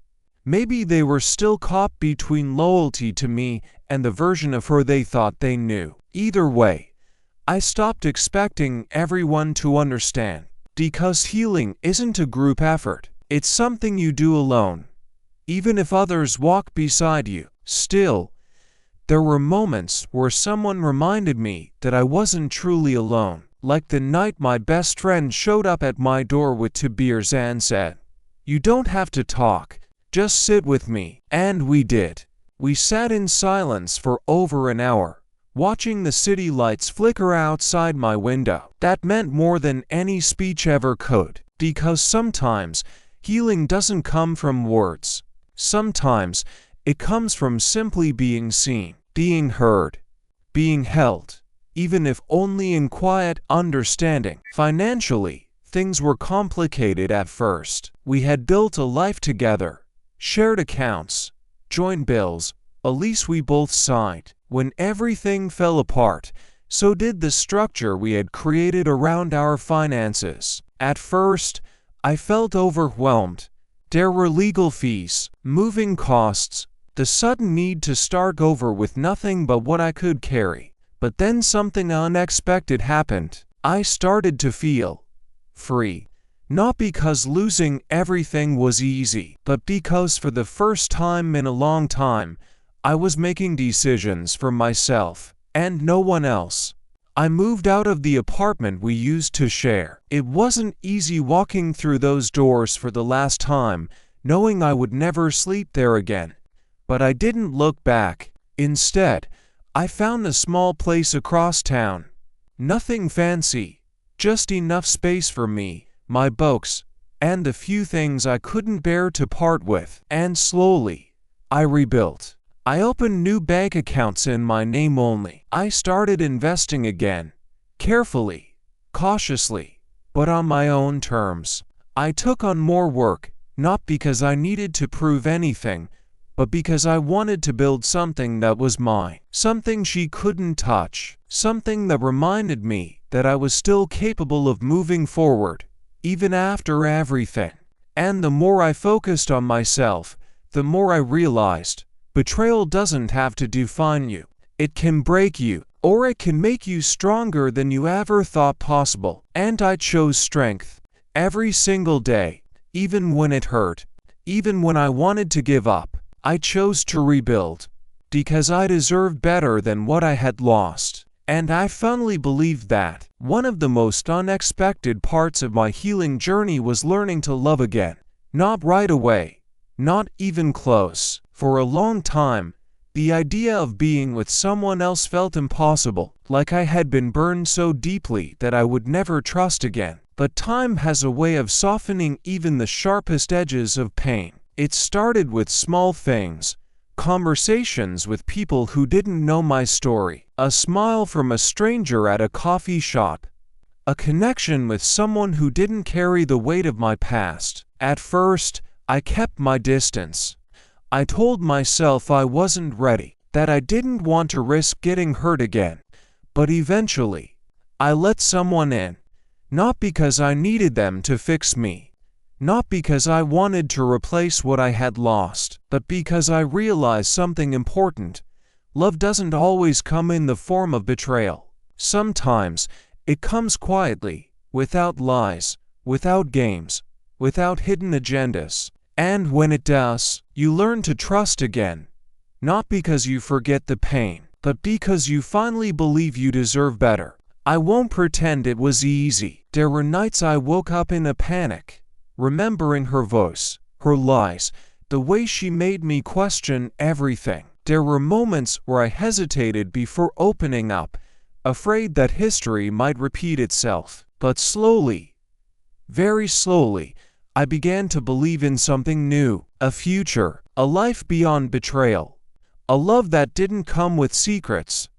Maybe they were still caught between loyalty to me and the version of her they thought they knew. Either way, I stopped expecting everyone to understand, because healing isn't a group effort. It's something you do alone, even if others walk beside you. Still, there were moments where someone reminded me that I wasn't truly alone, like the night my best friend showed up at my door with 2 beers and said, "You don't have to talk, just sit with me." And we did. We sat in silence for over an hour, watching the city lights flicker outside my window. That meant more than any speech ever could, because sometimes healing doesn't come from words. Sometimes it comes from simply being seen, being heard, being held, even if only in quiet understanding. Financially, things were complicated at first. We had built a life together, shared accounts, joint bills, a lease we both signed. When everything fell apart, so did the structure we had created around our finances. At first, I felt overwhelmed. There were legal fees, moving costs, the sudden need to start over with nothing but what I could carry. But then something unexpected happened. I started to feel free. Not because losing everything was easy, but because for the first time in a long time, I was making decisions for myself and no one else. I moved out of the apartment we used to share. It wasn't easy walking through those doors for the last time, knowing I would never sleep there again. But I didn't look back. Instead, I found a small place across town. Nothing fancy, just enough space for me, my books, and the few things I couldn't bear to part with. And slowly, I rebuilt. I opened new bank accounts in my name only. I started investing again, carefully, cautiously, but on my own terms. I took on more work, not because I needed to prove anything, but because I wanted to build something that was mine, something she couldn't touch, something that reminded me that I was still capable of moving forward, even after everything. And the more I focused on myself, the more I realized, betrayal doesn't have to define you. It can break you, or it can make you stronger than you ever thought possible. And I chose strength. Every single day, even when it hurt, even when I wanted to give up, I chose to rebuild, because I deserved better than what I had lost. And I firmly believed that. One of the most unexpected parts of my healing journey was learning to love again. Not right away, not even close. For a long time, the idea of being with someone else felt impossible, like I had been burned so deeply that I would never trust again. But time has a way of softening even the sharpest edges of pain. It started with small things, conversations with people who didn't know my story, a smile from a stranger at a coffee shop, a connection with someone who didn't carry the weight of my past. At first, I kept my distance. I told myself I wasn't ready, that I didn't want to risk getting hurt again. But eventually, I let someone in, not because I needed them to fix me, not because I wanted to replace what I had lost, but because I realized something important. Love doesn't always come in the form of betrayal. Sometimes, it comes quietly, without lies, without games, without hidden agendas. And when it does, you learn to trust again, not because you forget the pain, but because you finally believe you deserve better. I won't pretend it was easy. There were nights I woke up in a panic, remembering her voice, her lies, the way she made me question everything. There were moments where I hesitated before opening up, afraid that history might repeat itself. But slowly, very slowly, I began to believe in something new, a future, a life beyond betrayal, a love that didn't come with secrets,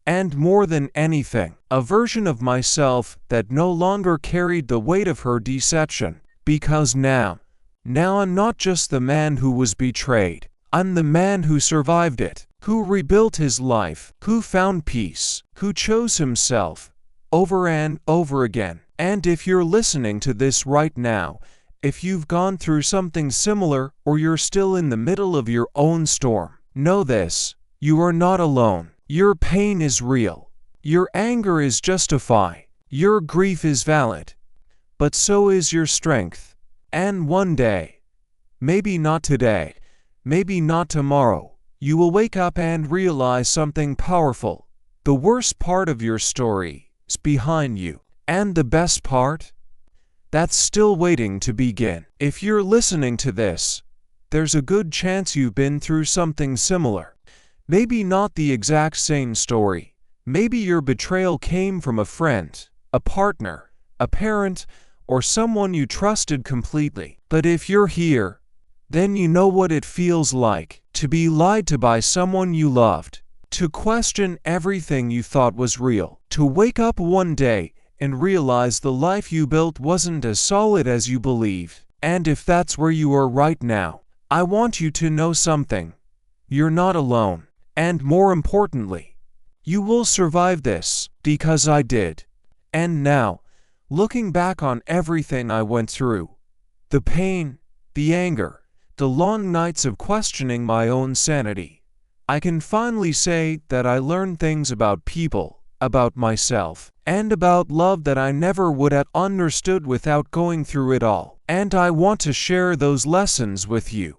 And more than anything, a version of myself that no longer carried the weight of her deception. Because now I'm not just the man who was betrayed. I'm the man who survived it, who rebuilt his life, who found peace, who chose himself over and over again. And if you're listening to this right now, if you've gone through something similar or you're still in the middle of your own storm, know this: you are not alone. Your pain is real. Your anger is justified. Your grief is valid. But so is your strength. And one day, maybe not today, maybe not tomorrow, you will wake up and realize something powerful. The worst part of your story is behind you. And the best part? That's still waiting to begin. If you're listening to this, there's a good chance you've been through something similar. Maybe not the exact same story. Maybe your betrayal came from a friend, a partner, a parent, or someone you trusted completely. But if you're here, then you know what it feels like to be lied to by someone you loved, to question everything you thought was real, to wake up one day and realize the life you built wasn't as solid as you believed. And if that's where you are right now, I want you to know something. You're not alone. And more importantly, you will survive this, because I did. And now, looking back on everything I went through, the pain, the anger, the long nights of questioning my own sanity, I can finally say that I learned things about people, about myself, and about love that I never would have understood without going through it all. And I want to share those lessons with you.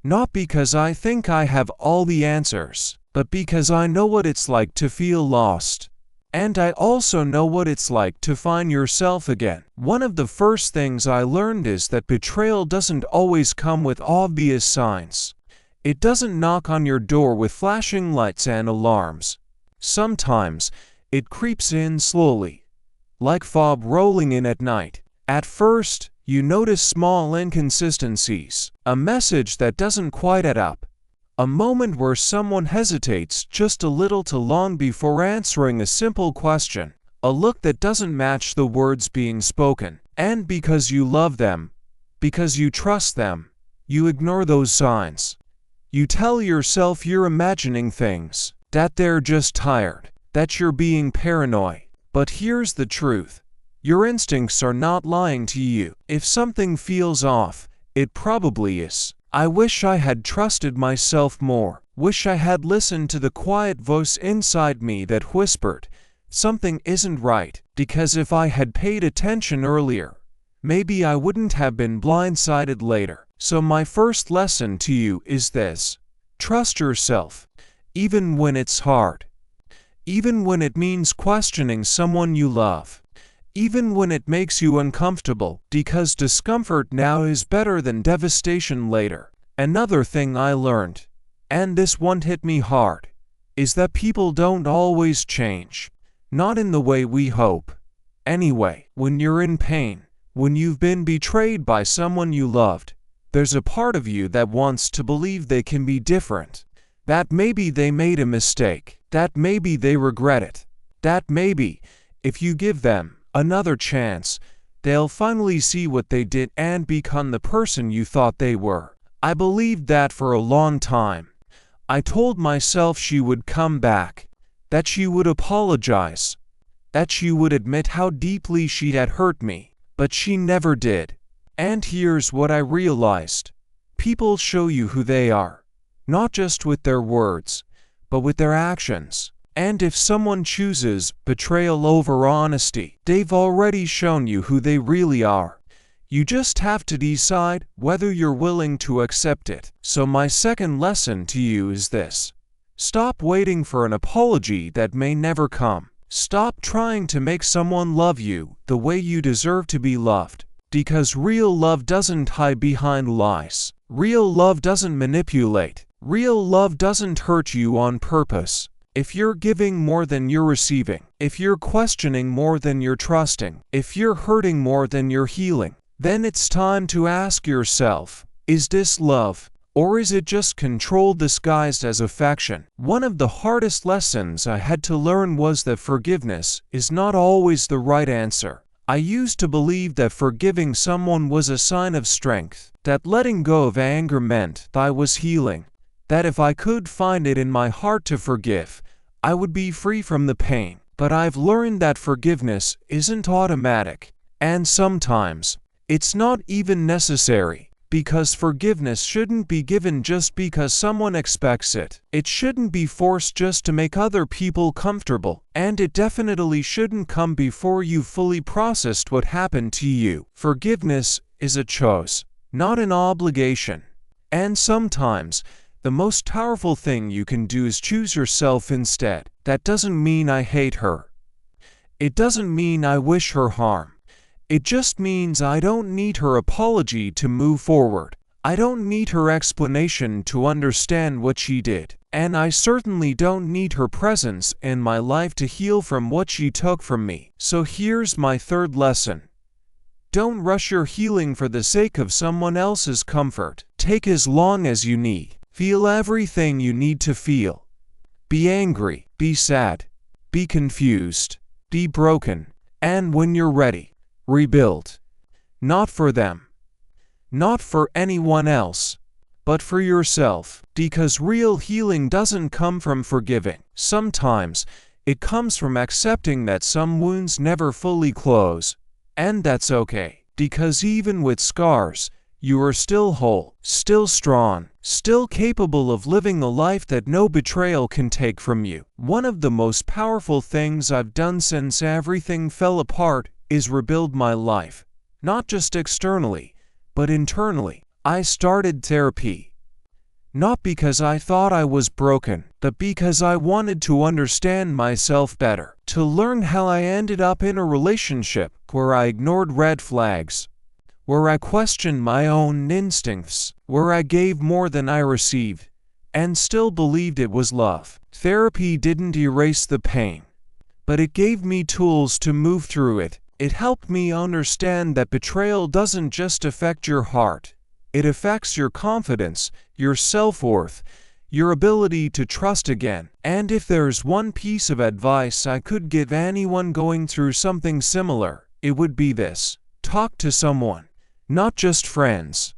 Not because I think I have all the answers, but because I know what it's like to feel lost. And I also know what it's like to find yourself again. One of the first things I learned is that betrayal doesn't always come with obvious signs. It doesn't knock on your door with flashing lights and alarms. Sometimes, it creeps in slowly, like fog rolling in at night. At first, you notice small inconsistencies, a message that doesn't quite add up, a moment where someone hesitates just a little too long before answering a simple question, a look that doesn't match the words being spoken. And because you love them, because you trust them, you ignore those signs. You tell yourself you're imagining things, that they're just tired, that you're being paranoid. But here's the truth. Your instincts are not lying to you. If something feels off, it probably is. I wish I had trusted myself more. Wish I had listened to the quiet voice inside me that whispered, something isn't right. Because if I had paid attention earlier, maybe I wouldn't have been blindsided later. So my first lesson to you is this: trust yourself, even when it's hard. Even when it means questioning someone you love. Even when it makes you uncomfortable, because discomfort now is better than devastation later. Another thing I learned, and this one hit me hard, is that people don't always change. Not in the way we hope. Anyway, when you're in pain, when you've been betrayed by someone you loved, there's a part of you that wants to believe they can be different. That maybe they made a mistake. That maybe they regret it. That maybe, if you give them another chance, they'll finally see what they did and become the person you thought they were. I believed that for a long time. I told myself she would come back, that she would apologize, that she would admit how deeply she had hurt me, but she never did. And here's what I realized. People show you who they are, not just with their words, but with their actions. And if someone chooses betrayal over honesty, they've already shown you who they really are. You just have to decide whether you're willing to accept it. So my second lesson to you is this: stop waiting for an apology that may never come. Stop trying to make someone love you the way you deserve to be loved. Because real love doesn't hide behind lies. Real love doesn't manipulate. Real love doesn't hurt you on purpose. If you're giving more than you're receiving, if you're questioning more than you're trusting, if you're hurting more than you're healing, then it's time to ask yourself, is this love, Or is it just control disguised as affection? One of the hardest lessons I had to learn was that forgiveness is not always the right answer. I used to believe that forgiving someone was a sign of strength, that letting go of anger meant I was healing, that if I could find it in my heart to forgive, I would be free from the pain. But I've learned that forgiveness isn't automatic, and sometimes it's not even necessary. Because forgiveness shouldn't be given just because someone expects it. It shouldn't be forced just to make other people comfortable. And it definitely shouldn't come before you've fully processed what happened to you. Forgiveness is a choice, not an obligation. And sometimes, the most powerful thing you can do is choose yourself instead. That doesn't mean I hate her. It doesn't mean I wish her harm. It just means I don't need her apology to move forward. I don't need her explanation to understand what she did. And I certainly don't need her presence in my life to heal from what she took from me. So here's my third lesson. Don't rush your healing for the sake of someone else's comfort. Take as long as you need. Feel everything you need to feel. Be angry, be sad, be confused, be broken, and when you're ready, rebuild. Not for them, not for anyone else, but for yourself. Because real healing doesn't come from forgiving. Sometimes it comes from accepting that some wounds never fully close. And that's okay. Because even with scars, you are still whole, still strong, still capable of living a life that no betrayal can take from you. One of the most powerful things I've done since everything fell apart is rebuild my life. Not just externally, but internally. I started therapy. Not because I thought I was broken, but because I wanted to understand myself better. To learn how I ended up in a relationship where I ignored red flags, where I questioned my own instincts, where I gave more than I received, and still believed it was love. Therapy didn't erase the pain, but it gave me tools to move through it. It helped me understand that betrayal doesn't just affect your heart. It affects your confidence, your self-worth, your ability to trust again. And if there's one piece of advice I could give anyone going through something similar, it would be this. Talk to someone, not just friends,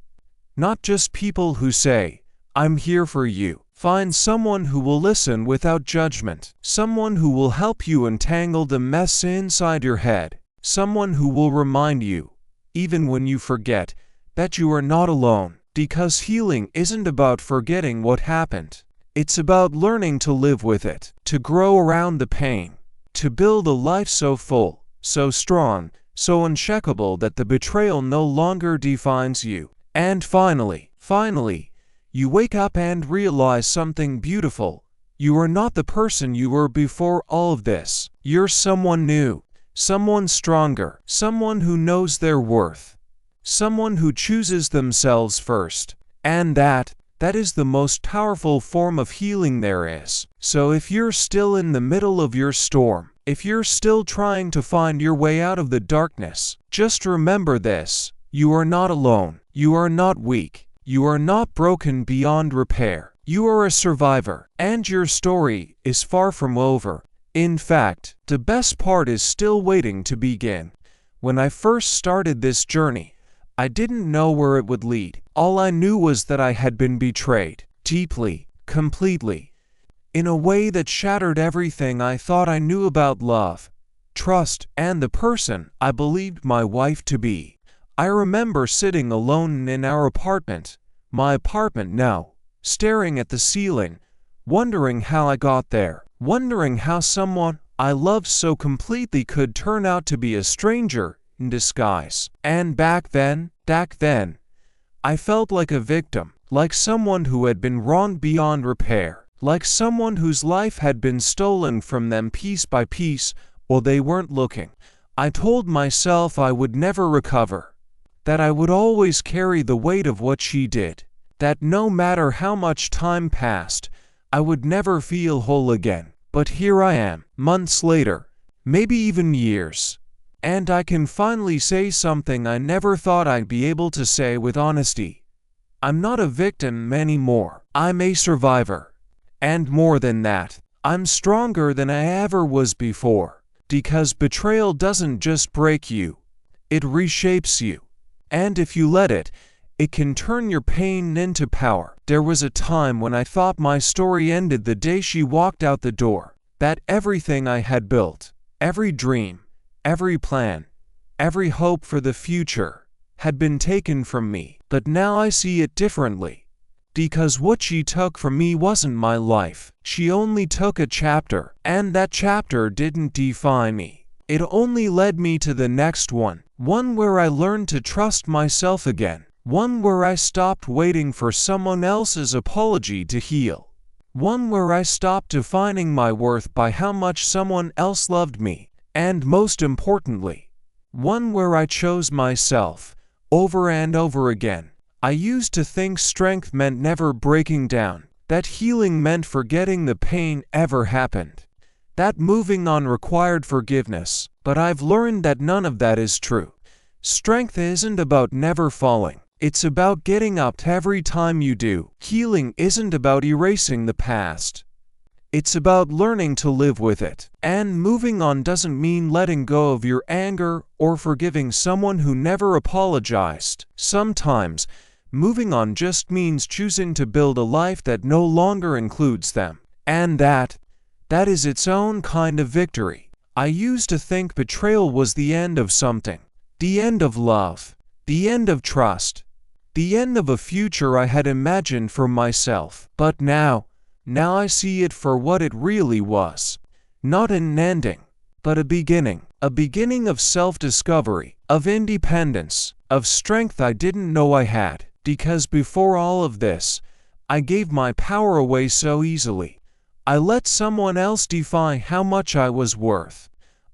not just people who say, "I'm here for you." Find someone who will listen without judgment, someone who will help you untangle the mess inside your head. Someone who will remind you, even when you forget, that you are not alone. Because healing isn't about forgetting what happened. It's about learning to live with it, to grow around the pain, to build a life so full, so strong, so unshakable that the betrayal no longer defines you. And finally, you wake up and realize something beautiful. You are not the person you were before all of this. You're someone new. Someone stronger, someone who knows their worth, someone who chooses themselves first. And that is the most powerful form of healing there is. So if you're still in the middle of your storm, if you're still trying to find your way out of the darkness, just remember this. You are not alone. You are not weak. You are not broken beyond repair. You are a survivor, and your story is far from over. In fact, the best part is still waiting to begin. When I first started this journey, I didn't know where it would lead. All I knew was that I had been betrayed, deeply, completely, in a way that shattered everything I thought I knew about love, trust, and the person I believed my wife to be. I remember sitting alone in our apartment, my apartment now, staring at the ceiling, wondering how I got there. Wondering how someone I loved so completely could turn out to be a stranger in disguise. And back then, I felt like a victim, like someone who had been wronged beyond repair, like someone whose life had been stolen from them piece by piece while they weren't looking. I told myself I would never recover, that I would always carry the weight of what she did, that no matter how much time passed, I would never feel whole again. But here I am, months later, maybe even years, and I can finally say something I never thought I'd be able to say with honesty. I'm not a victim anymore. I'm a survivor. And more than that, I'm stronger than I ever was before. Because betrayal doesn't just break you, it reshapes you. And if you let it, it can turn your pain into power. There was a time when I thought my story ended the day she walked out the door. That everything I had built, every dream, every plan, every hope for the future, had been taken from me. But now I see it differently. Because what she took from me wasn't my life. She only took a chapter, and that chapter didn't define me. It only led me to the next one where I learned to trust myself again, one where I stopped waiting for someone else's apology to heal, one where I stopped defining my worth by how much someone else loved me, and most importantly, one where I chose myself over and over again. I used to think strength meant never breaking down, that healing meant forgetting the pain ever happened, that moving on required forgiveness, but I've learned that none of that is true. Strength isn't about never falling, it's about getting up every time you do. Healing isn't about erasing the past, it's about learning to live with it. And moving on doesn't mean letting go of your anger or forgiving someone who never apologized. Sometimes, moving on just means choosing to build a life that no longer includes them. And that is its own kind of victory. I used to think betrayal was the end of something, the end of love, the end of trust, the end of a future I had imagined for myself. But now I see it for what it really was. Not an ending, but a beginning of self-discovery, of independence, of strength I didn't know I had. Because before all of this, I gave my power away so easily. I let someone else define how much I was worth.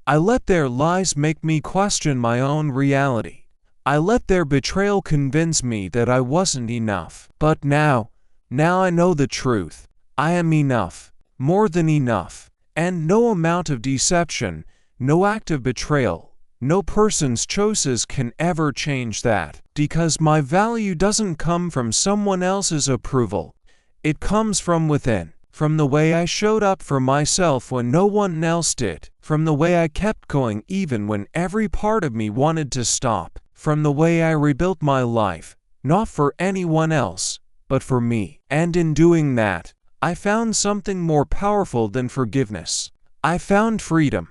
I let their lies make me question my own reality. I let their betrayal convince me that I wasn't enough. But now I know the truth. I am enough, more than enough. And no amount of deception, no act of betrayal, no person's choices can ever change that. Because my value doesn't come from someone else's approval. It comes from within, from the way I showed up for myself when no one else did, from the way I kept going even when every part of me wanted to stop, from the way I rebuilt my life, not for anyone else, but for me. And in doing that, I found something more powerful than forgiveness. I found freedom.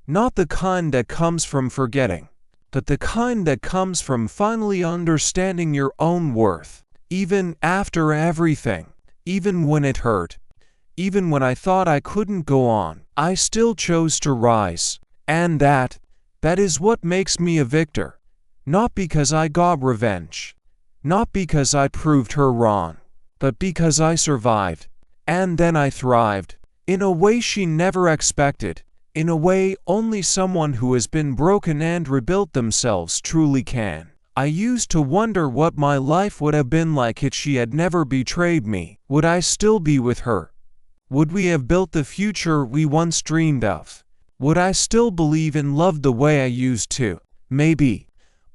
Not the kind that comes from forgetting, but the kind that comes from finally understanding your own worth. Even after everything, even when it hurt, even when I thought I couldn't go on, I still chose to rise. And that is what makes me a victor. Not because I got revenge, not because I proved her wrong, but because I survived. And then I thrived, in a way she never expected. In a way only someone who has been broken and rebuilt themselves truly can. I used to wonder what my life would have been like if she had never betrayed me. Would I still be with her? Would we have built the future we once dreamed of? Would I still believe in love the way I used to? Maybe.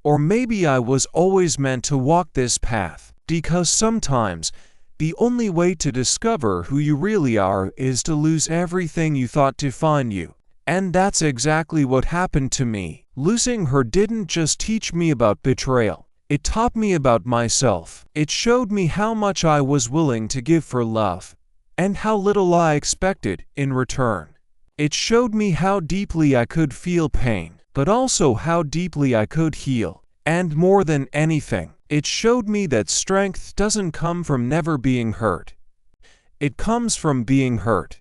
Or maybe I was always meant to walk this path. Because sometimes, the only way to discover who you really are is to lose everything you thought defined you. And that's exactly what happened to me. Losing her didn't just teach me about betrayal. It taught me about myself. It showed me how much I was willing to give for love, and how little I expected in return. It showed me how deeply I could feel pain, but also how deeply I could heal. And more than anything, it showed me that strength doesn't come from never being hurt. It comes from being hurt,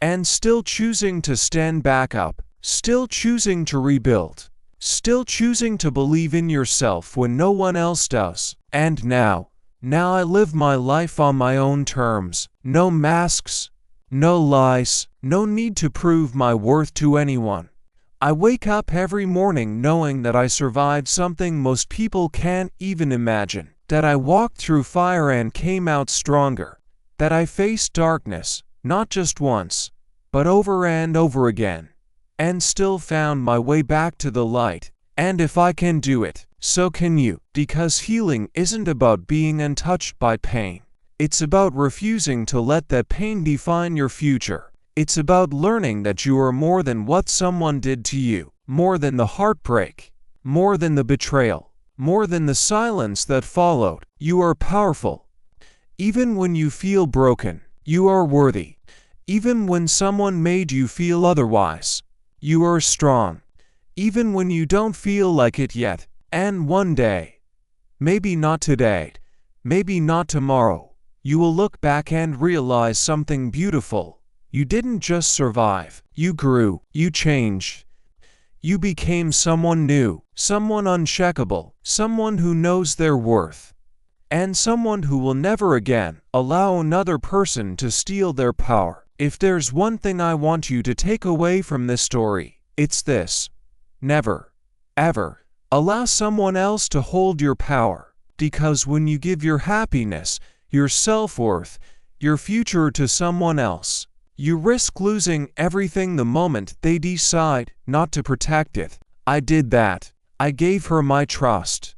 and still choosing to stand back up, still choosing to rebuild, still choosing to believe in yourself when no one else does. And now I live my life on my own terms. No masks, no lies, no need to prove my worth to anyone. I wake up every morning knowing that I survived something most people can't even imagine, that I walked through fire and came out stronger, that I faced darkness, not just once, but over and over again, and still found my way back to the light. And if I can do it, so can you. Because healing isn't about being untouched by pain. It's about refusing to let that pain define your future. It's about learning that you are more than what someone did to you, more than the heartbreak, more than the betrayal, more than the silence that followed. You are powerful. Even when you feel broken, you are worthy. Even when someone made you feel otherwise, you are strong. Even when you don't feel like it yet, and one day, maybe not today, maybe not tomorrow, you will look back and realize something beautiful. You didn't just survive, you grew, you changed. You became someone new, someone unshakable, someone who knows their worth, and someone who will never again allow another person to steal their power. If there's one thing I want you to take away from this story, it's this. Never, ever, allow someone else to hold your power, because when you give your happiness, your self-worth, your future to someone else, you risk losing everything the moment they decide not to protect it. I did that. I gave her my trust,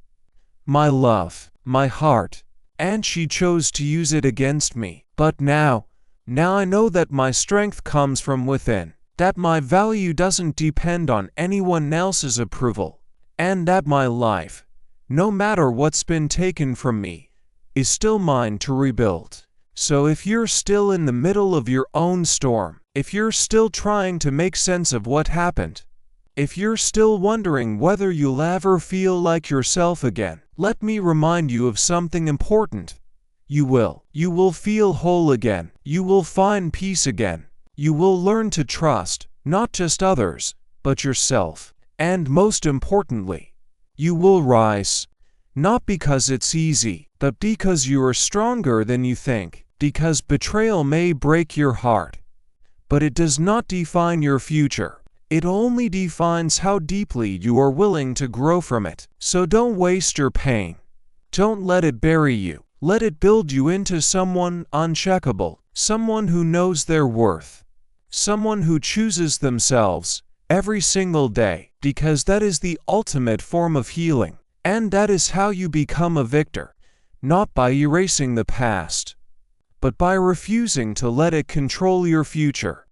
my love, my heart, and she chose to use it against me. But now I know that my strength comes from within, that my value doesn't depend on anyone else's approval, and that my life, no matter what's been taken from me, is still mine to rebuild. So if you're still in the middle of your own storm, if you're still trying to make sense of what happened, if you're still wondering whether you'll ever feel like yourself again, let me remind you of something important. You will. You will feel whole again. You will find peace again. You will learn to trust, not just others, but yourself. And most importantly, you will rise. Not because it's easy, but because you are stronger than you think. Because betrayal may break your heart, but it does not define your future. It only defines how deeply you are willing to grow from it. So don't waste your pain. Don't let it bury you. Let it build you into someone unshakable, someone who knows their worth, someone who chooses themselves every single day, because that is the ultimate form of healing. And that is how you become a victor, not by erasing the past, but by refusing to let it control your future.